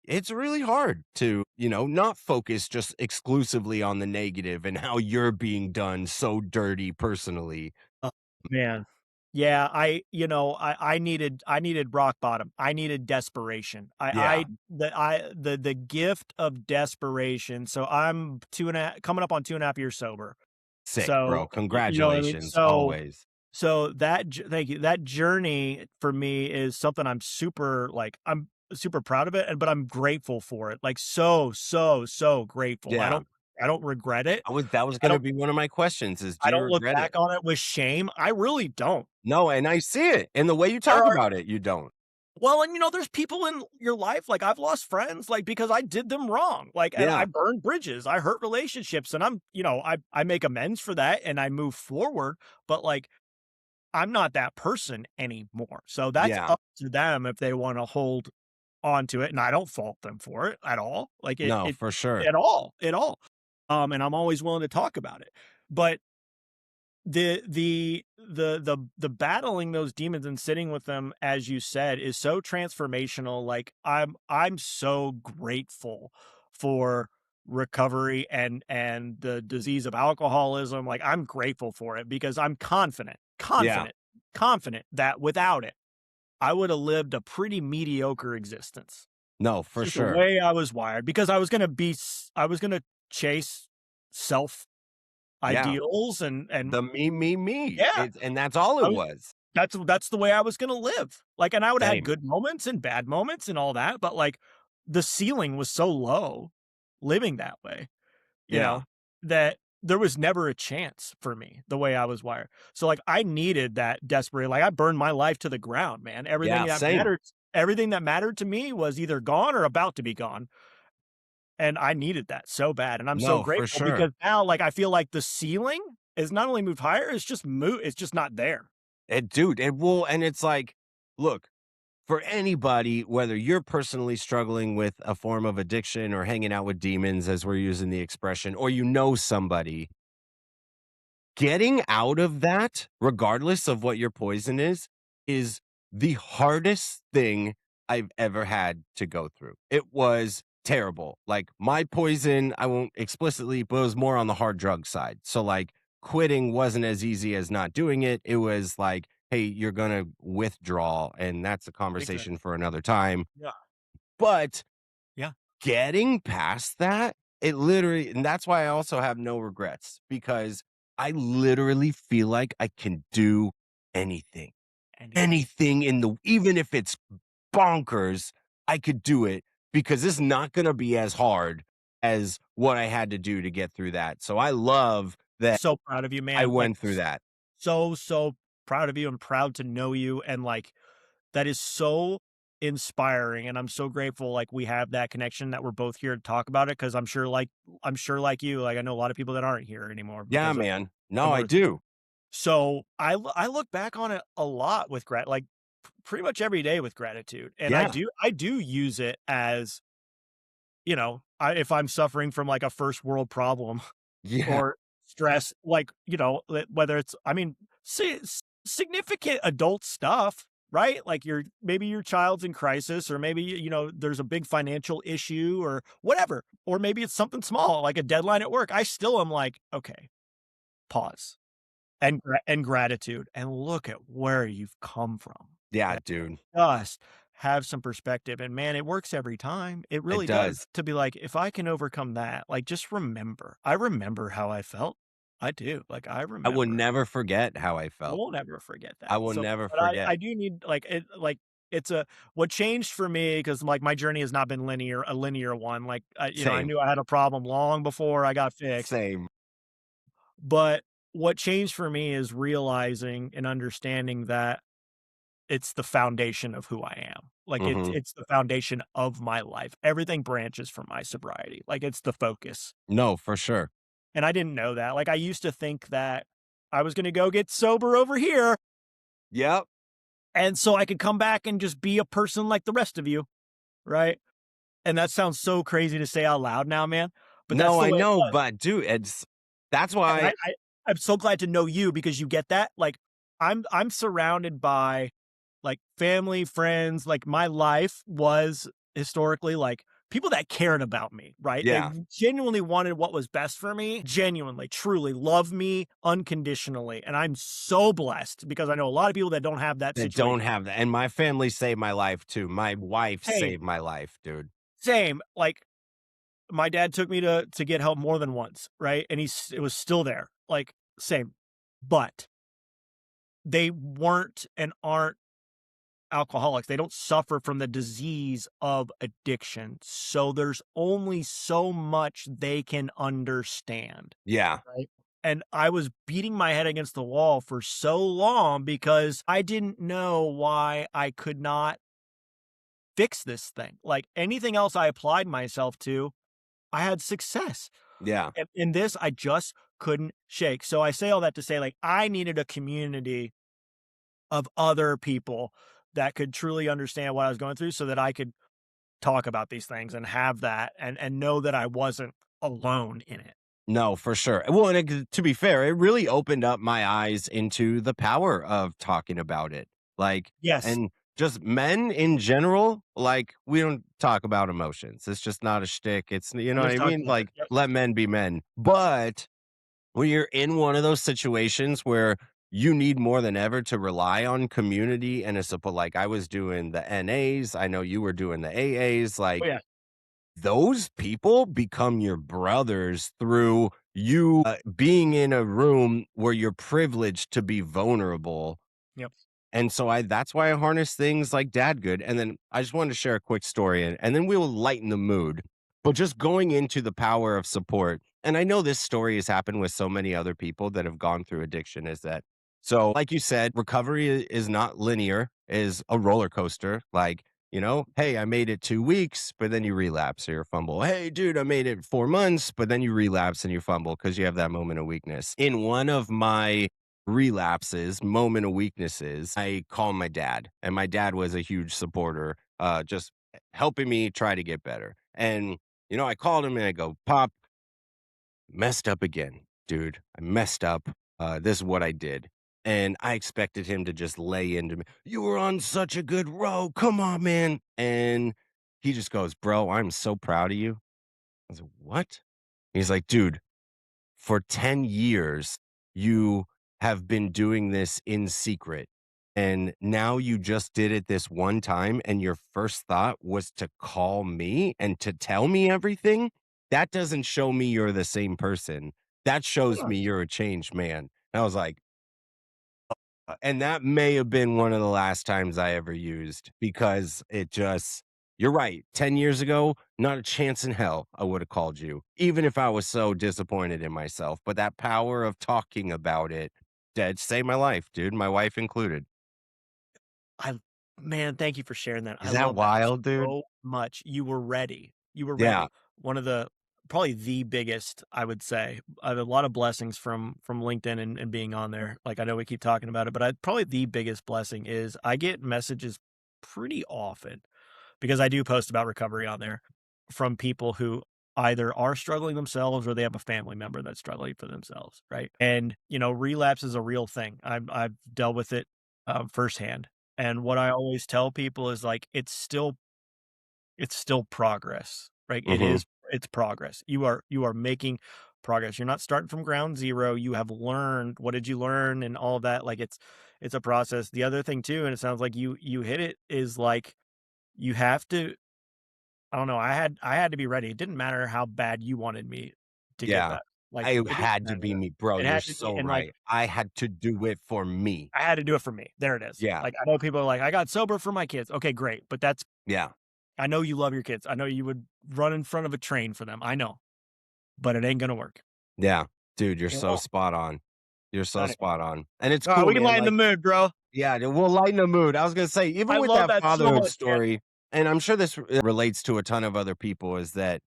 it's really hard to, not focus just exclusively on the negative and how you're being done so dirty personally. Oh, man. Yeah, I needed rock bottom. I needed desperation. Yeah, The gift of desperation. So I'm 2 and a coming up on 2.5 years sober. sick, So, bro. you know what I mean? Congratulations, So always. so that j thank you. That journey for me is something I'm super proud of it, but I'm grateful for it. Like, so, so, so grateful. Yeah. I don't regret it. That was gonna be one of my questions is do I you don't look regret back it? on it with shame. I really don't. No, and I see it in the way you There talk are about it, you don't. Well, and, there's people in your life, like, I've lost friends, like, because I did them wrong, like, and I Yeah, burned bridges, I hurt relationships, and I make amends for that, and I move forward, but, like, I'm not that person anymore, so that's yeah. up to them if they wanna hold on to it, and I don't fault them for it at all, like, No, for sure. at all, and I'm always willing to talk about it, but the battling those demons and sitting with them, as you said, is so transformational. Like, I'm so grateful for recovery and the disease of alcoholism. Like, I'm grateful for it because I'm Yeah. confident that without it, I would have lived a pretty mediocre existence. No, It's for just the sure. way I was wired because I was gonna chase self Yeah. ideals and The me. yeah, It's and that's all I it was was. that's the way I was gonna live. Like, and I would have had Same. good moments and bad moments and all that, but, like, the ceiling was so low living that way, you Yeah. know, that there was never a chance for me the way I was wired. So, like, I needed that desperate like, I burned my life to the ground, man. Yeah, same. Everything that mattered to me was either gone or about to be gone, and I needed that so bad, and I'm so No, for grateful sure. because now, like, I feel like the ceiling is not only moved higher, it's just not there. Dude, it will and it's like, look, for anybody, whether you're personally struggling with a form of addiction or hanging out with demons, as we're using the expression, or you know somebody, getting out of that, regardless of what your poison is the hardest thing I've ever had to go through. It was terrible. Like my poison, I won't explicitly, but it was more on the hard drug side. So like quitting wasn't as easy as not doing it. It was like, hey, you're gonna withdraw, and that's a Exactly. conversation for another time. Yeah. But Yeah. getting past that, it literally and that's why I also have no regrets because I literally feel like I can do anything. Anything. Anything in the even if it's bonkers, I could do it because it's not gonna be as hard as what I had to do to get through that. So I love that So proud of you, I man. Like, went through that. so proud of you and proud to know you. And like, that is so inspiring. And I'm so grateful, like, we have that connection that we're both here to talk about it. Cause I'm sure like you, like, I know a lot of people that aren't here anymore Yeah, because of man. No, I similar. do. So I look back on it a lot with like pretty much every day with gratitude. And Yeah. I do use it as, if I'm suffering from like a first world problem, Yeah. or stress, like, whether it's I mean, significant adult stuff, right? Like, maybe your child's in crisis, or maybe, there's a big financial issue or whatever, or maybe it's something small, like a deadline at work. I still am like, "Okay, pause, and gratitude, and look at where you've come from." Yeah, And dude. just have some perspective, and man, it works every time. It It really does, does. to be like, if I can overcome that, like, just remember. I remember how I felt. I do, like, I I will remember. never forget how I I felt. won't ever forget I that. will So, never but forget. I do need, it's a what changed for me because, like, my journey has not been a linear one. Like, I Same. knew I had a problem long before I got fixed, Same. but what changed for me is realizing and understanding that it's the foundation of who I am. Like, Mhm. it's the foundation of my life. Everything branches from my sobriety. Like, it's the focus. No, for sure. And I didn't know that. Like, I used to think that I was gonna go get sober over here, Yep. and so I could come back and just be a person like the rest of you, right? And that sounds so crazy to say out loud now, man, but that's No, the I way it know, was. but dude, it's that's And why I'm so glad to know you because you get that. Like, I'm surrounded by, like, family, friends, like, my life was historically, like, people that cared about me, right? They yeah, genuinely wanted what was best for me, genuinely, truly love me unconditionally, and I'm so blessed because I know a lot of people that don't have that that don't situation. have that, and my family saved my life too. My wife Same, saved my life, dude. same, like, my dad took me to get help more than once, right? And it was still there, like, same. But they weren't and aren't alcoholics. They don't suffer from the disease of addiction. So there's only so much they can understand, Yeah, right? And I was beating my head against the wall for so long because I didn't know why I could not fix this thing. Like anything else I applied myself to, I had success. yeah. And in this, I just couldn't shake. So I say all that to say, like, I needed a community of other people that could truly understand what I was going through so that I could talk about these things and have that and know that I wasn't alone in it. No, for sure. Well, and to be fair, it really opened up my eyes into the power of talking about it. Like, Yes. and just men in general, like, we don't talk about emotions. It's just not a shtick. It's, you know We what just I talked mean? about it. Like, Yep. let men be men. But when you're in one of those situations where you need more than ever to rely on community and a support, like I was doing the NAs, I know you were doing the AAs, Oh, like, yeah. those people become your brothers through you, being in a room where you're privileged to be vulnerable, Yep. and so I that's why I harness things like Dad Good, and then I just wanted to share a quick story, and then we will lighten the mood. But just going into the power of support, and I know this story has happened with so many other people that have gone through addiction, is that so like you said, recovery is not linear, is a roller coaster. Like, hey, I made it 2 weeks, but then you relapse or you fumble. Hey, dude, I made it 4 months, but then you relapse and you fumble because you have that moment of weakness. In one of my relapses, moment of weaknesses, I called my dad, and my dad was a huge supporter, just helping me try to get better. And, I called him and I go, Pop, messed up again, dude. I messed up. This is what I did. And I expected him to just lay into me. You were on such a good row. Come on, man. And he just goes, Bro, I'm so proud of you. I was like, What? He's like, Dude, for 10 years, you have been doing this in secret. And now you just did it this one time, and your first thought was to call me and to tell me everything. That doesn't show me you're the same person. That shows Huh. me you're a changed man. And I was like, and that may have been one of the last times I ever used because you're right. 10 years ago, not a chance in hell I would have called you, even if I was so disappointed in myself. But that power of talking about it, dead saved my life, dude, my wife included. I Man, thank you for sharing that. I Is that love that wild, dude? so much. You were ready. You were Yeah. ready. One of the probably the biggest, I would say. I have a lot of blessings from LinkedIn and being on there. Like I know we keep talking about it, but probably the biggest blessing is I get messages pretty often because I do post about recovery on there from people who either are struggling themselves or they have a family member that's struggling for themselves, right? And relapse is a real thing. I've dealt with it firsthand, and what I always tell people is like it's still progress, right? Hmm. It's progress. You are making progress. You're not starting from ground zero. You have learned. What did you learn and all of that? Like it's a process. The other thing too, and it sounds like you hit it, is like you have to I don't know, I had to be ready. It didn't matter how bad you wanted me to get Yeah. better. Like, I it didn't had to be matter. me, bro. It You're had to be so and, like, right. I had to do it for me. I had to do it for me. There it is. Yeah. Like, I know people are like, "I got sober for my kids." Okay, great, but that's Yeah. I know you love your kids. I know you would run in front of a train for them. I know, but it ain't gonna work. Yeah. Dude, you're It so won't. spot on. You're so Not it. spot on. And it's cool, We can man. lighten the Like, mood, bro. Yeah, we'll lighten the mood. I was gonna say, even I with love that that so fatherhood much, man. story, and I'm sure this relates to a ton of other people, is that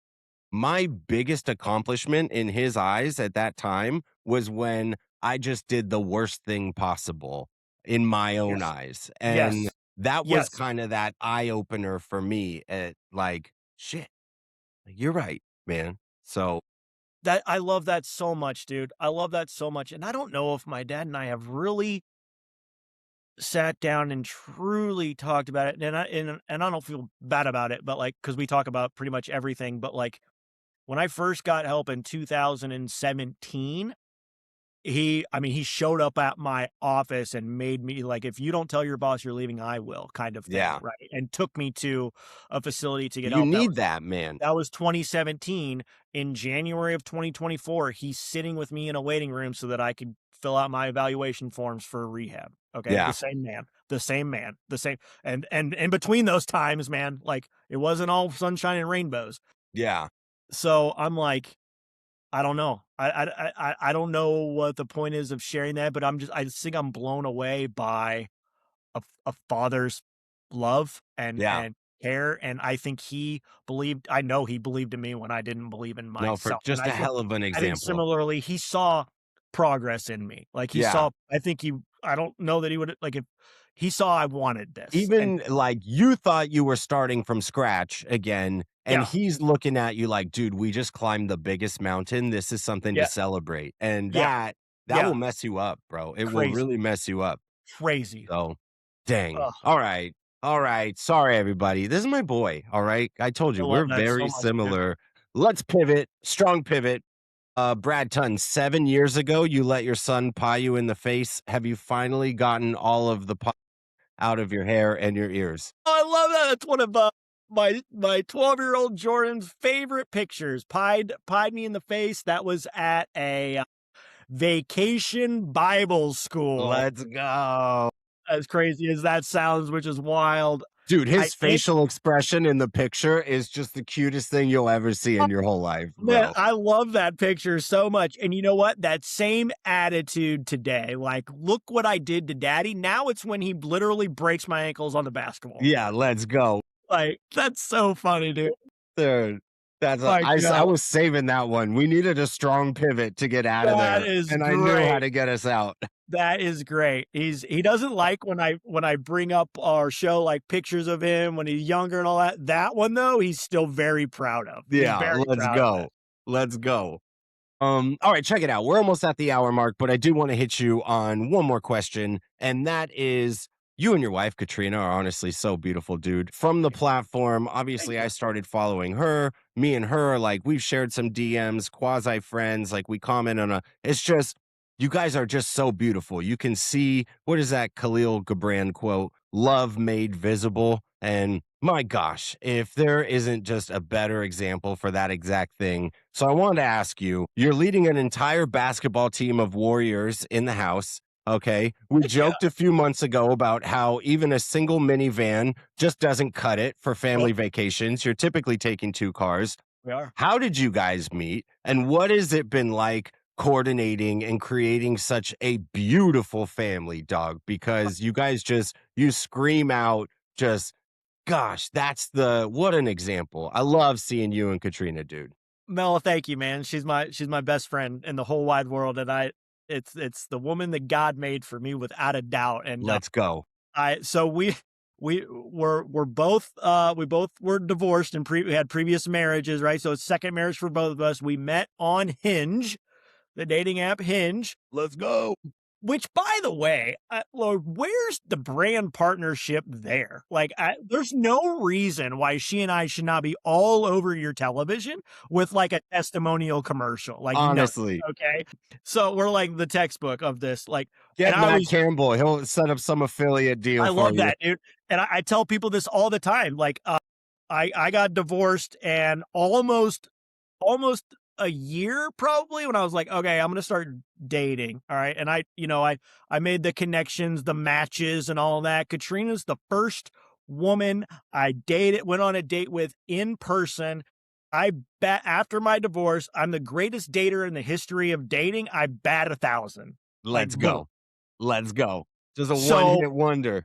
my biggest accomplishment in his eyes at that time was when I just did the worst thing possible in my own Yes. eyes, and Yes. that was Yes. kinda that eye opener for me at, like, "Shit, you're right, man." So, That I love that so much, dude. I love that so much, and I don't know if my dad and I have really sat down and truly talked about it, and I don't feel bad about it, but, like, because we talk about pretty much everything, but, like, when I first got help in 2017, he showed up at my office and made me like, "If you don't tell your boss you're leaving, I will," kind of thing, yeah, right? And took me to a facility to get you help. need that, man. That was 2017. In January of 2024, he's sitting with me in a waiting room so that I could fill out my evaluation forms for rehab. Okay, Yeah, the same man, the same, and in between those times, man, like it wasn't all sunshine and rainbows. yeah, So I'm like, I don't know. I don't know what the point is of sharing that, but I just think I'm blown away by a father's love yeah. and care, and I think I know he believed in me when I didn't believe in No, for myself, and just a hell of an I think example. similarly, he saw progress in me. Like, Yeah. I don't know that he would like, if he saw I wanted this, and Even, like, you thought you were starting from scratch again, and yeah, he's looking at you like, "Dude, we just climbed the biggest mountain. This is something to yeah, celebrate." And yeah, that will yeah, mess you up, bro. It will crazy, really mess you up. crazy. So, dang. Ugh, All right. All right. Sorry, everybody. This is my boy, all right? I told I you, love we're that so very much, dude. similar. Let's pivot. Strong pivot. Brad Tutton, 7 years ago, you let your son pie you in the face. Have you finally gotten all of the pie out of your hair and your ears? Oh, I love that. That's one of, my 12-year-old Jordan's favorite pictures. Pied me in the face. That was at a vacation Bible school. Let's go. As crazy as that sounds, which is wild. Dude, I his it facial expression in the picture is just the cutest thing you'll ever see oh, in your whole life, man, bro. I love that picture so much, and you know what? That same attitude today, like, "Look what I did to daddy." Now it's when he literally breaks my ankles on the basketball Yeah, court. let's go. Like, that's so funny, dude. Dude, Like, I was saving that one. We needed a strong pivot to get out of that there, is and I knew how great. to get us out. That is great. He doesn't like when I bring up or show, like, pictures of him when he's younger and all that. That one, though, he's still very proud of. He's Yeah, very let's proud of it. go. Let's go. All right, check it out. We're almost at the hour mark, but I do want to hit you on one more question, and that is you and your wife, Katrina, are honestly so beautiful, dude. From the platform, Thank obviously, I you. started following her. Me and her, like, we've shared some DMs, quasi friends, like, we comment on it's just, you guys are just so beautiful. You can see, what is that Khalil Gibran quote? Love made visible. And my gosh, if there isn't just a better example for that exact thing. So I wanted to ask you, you're leading an entire basketball team of warriors in the house. Okay. We Thank you. joked a few months ago about how even a single minivan just doesn't cut it for family Nope, vacations. You're typically taking two cars. we are. How did you guys meet? And what has it been like coordinating and creating such a beautiful family, dog? Because you guys just, you scream out, just, gosh, what an example. I love seeing you and Katrina, dude. Mel, thank you, man. She's my best friend in the whole wide world, and it's the woman that God made for me without a doubt, and, Let's go. I so we're both, we both were divorced and we had previous marriages, right? So it's second marriage for both of us. We met on Hinge, the dating app Hinge. Let's go. Which, by the way, Lord, where's the brand partnership there? Like, there's no reason why she and I should not be all over your television with like a testimonial commercial. Like, no, Honestly, okay. So we're like the textbook of this. Like, and get Matt Campbell. He'll set up some affiliate deal I for love you. that, dude. And I tell people this all the time. Like, I got divorced and almost a year probably when I was like, okay, I'm gonna start dating. All right. And I made the connections, the matches and all that. Katrina's the first woman I went on a date with in person. I bet after my divorce, I'm the greatest dater in the history of dating. I bat 1,000. Like, Let's boom. go. Let's go. Just a So one-hit wonder.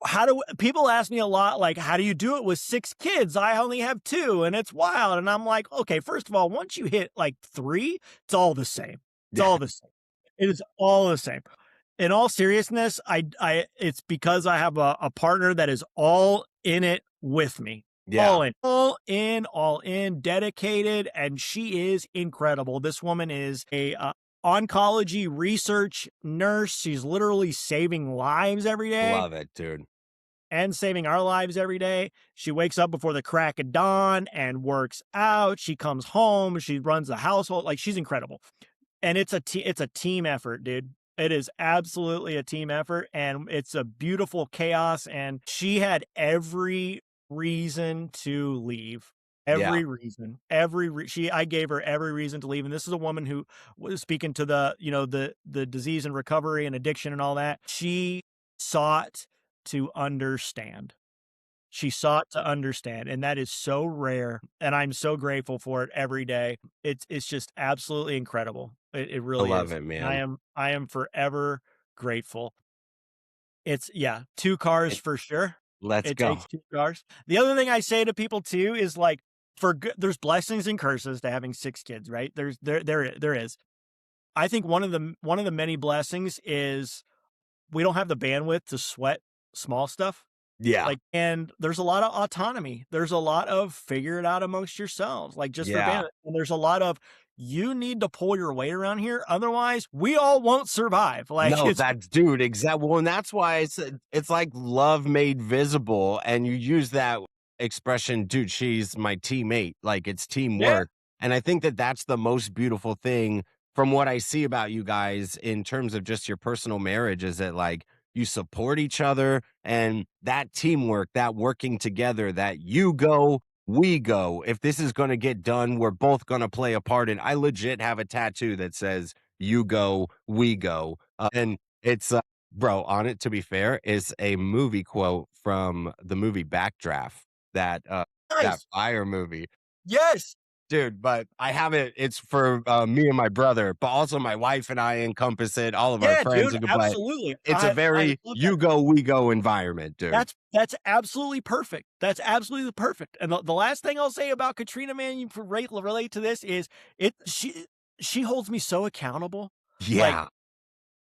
how do people ask me a lot, like, how do you do it with 6 kids? I only have 2 and it's wild. And I'm like, okay, first of all, once you hit like 3, it's all the same. It's Yeah. all the same. It is all the same. In all seriousness, it's because I have a partner that is all in it with me. Yeah. All in, dedicated, and she is incredible. This woman is a oncology research nurse. She's literally saving lives every day Love it, dude. and saving our lives every day. She wakes up before the crack of dawn and works out. She comes home. She runs the household. Like, she's incredible. And it's a team effort, dude. It is absolutely a team effort, and it's a beautiful chaos. And she had every reason to leave. Yeah. Every reason. I gave her every reason to leave. And this is a woman who was speaking to the disease and recovery and addiction and all that. She sought to understand. She sought to understand, and that is so rare, and I'm so grateful for it every day. It's just absolutely incredible. It I really love is. it, And man. I am forever grateful. It's yeah, 2 cars It for sure. Let's It go. takes 2 cars. The other thing I say to people too is like, there's blessings and curses to having 6 kids, right? There is. I think one of the many blessings is we don't have the bandwidth to sweat small stuff. Yeah. Like, and there's a lot of autonomy. There's a lot of figure it out amongst yourselves, like just for Yeah. bandwidth. And there's a lot of you need to pull your weight around here. Otherwise, we all won't survive. Like No, it's that's dude, exactly. Well, and that's why it's like love made visible, and you use that expression, dude, she's my teammate, like it's yeah, teamwork. And I think that that's the most beautiful thing from what I see about you guys in terms of just your personal marriage is that like you support each other and that teamwork, that working together, that you go, we go. If this is going to get done, we're both going to play a part. And I legit have a tattoo that says, you go, we go. And it's, bro, on it, to be fair, is a movie quote from the movie Backdraft, that, that nice. fire movie. Yes. Dude, but I have it. It's for me and my brother, but also my wife and I encompass it, all of our Yeah, friends. dude. But Absolutely. it's a I very love that. you go, we go environment, dude. That's absolutely perfect. That's absolutely perfect. And the last thing I'll say about Katrina, man, you can relate to this is it she holds me so accountable. Like, Yeah.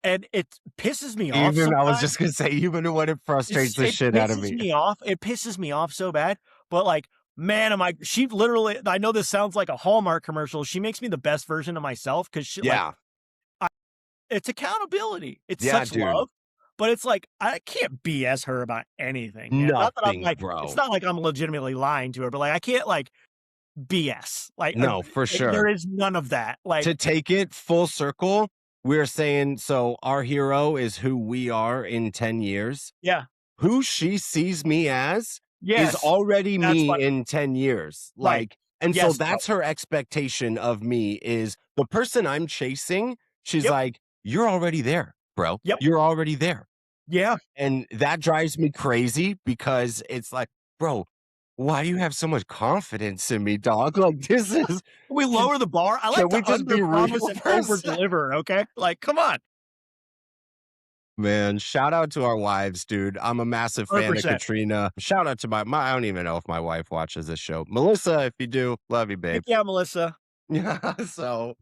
and it pisses me off Even I was sometimes. just gonna say, even when it frustrates the It shit out of pisses me. me off. It pisses me off so bad. But like, man, she literally, I know this sounds like a Hallmark commercial. She makes me the best version of myself because she like, Yeah. it's accountability. It's Yeah, such dude. love. But it's like, I can't BS her about anything, man. Not that I'm Nothing, like, it's bro. not like I'm legitimately lying to her, but like, I can't like BS. Like, No, for there sure. is none of that. Like, To take it full circle, we're saying so our hero is who we are in 10 years. yeah, Who she sees me as is yes, already that's me what, in 10 years. right. Like, and so Yes, bro. that's her expectation of me is the person I'm chasing. She's Yep, like, you're already there, bro. yep, You're already there. yeah, And that drives me crazy because it's like, bro, why do you have so much confidence in me, dog? Like, this is, we can, lower the bar. I can like we to just under be promise real and for a over sec? deliver. Okay, like, come on, Man, shout out to our wives, dude. I'm a massive fan of 100%. Katrina. Shout out to I don't even know if my wife watches this show. Melissa, if you do, love you, Heck babe. yeah, Melissa. Yeah. So,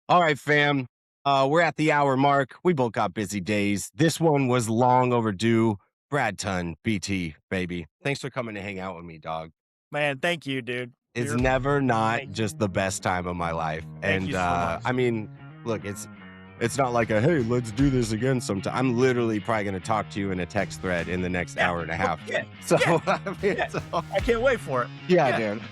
all right, fam. We're at the hour mark. We both got busy days. This one was long overdue. Brad Ton, BT, baby. Thanks for coming to hang out with me, dog. Man, thank you, dude. It's never not Thank you. just the best time of my life. Thank And you so much. I mean, look, it's not like a hey, let's do this again sometime. I'm literally probably gonna talk to you in a text thread in the next Yeah. hour and a half. Yeah. So, Yeah. I mean, Yeah. so, I can't wait for it. yeah, Yeah. dude.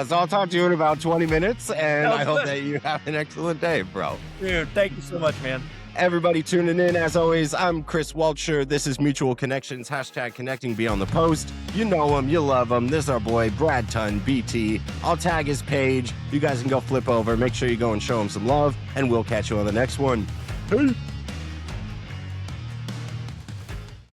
So I'll talk to you in about 20 minutes, and I Sounds hope good. that you have an excellent day, bro. Dude, thank you so much, man. Everybody tuning in, as always, I'm Chris Walcher. This is Mutual Connections, hashtag connecting beyond the post. You know him, you love him. This is our boy, Brad Ton, BT. I'll tag his page. You guys can go flip over. Make sure you go and show him some love, and we'll catch you on the next one. Peace.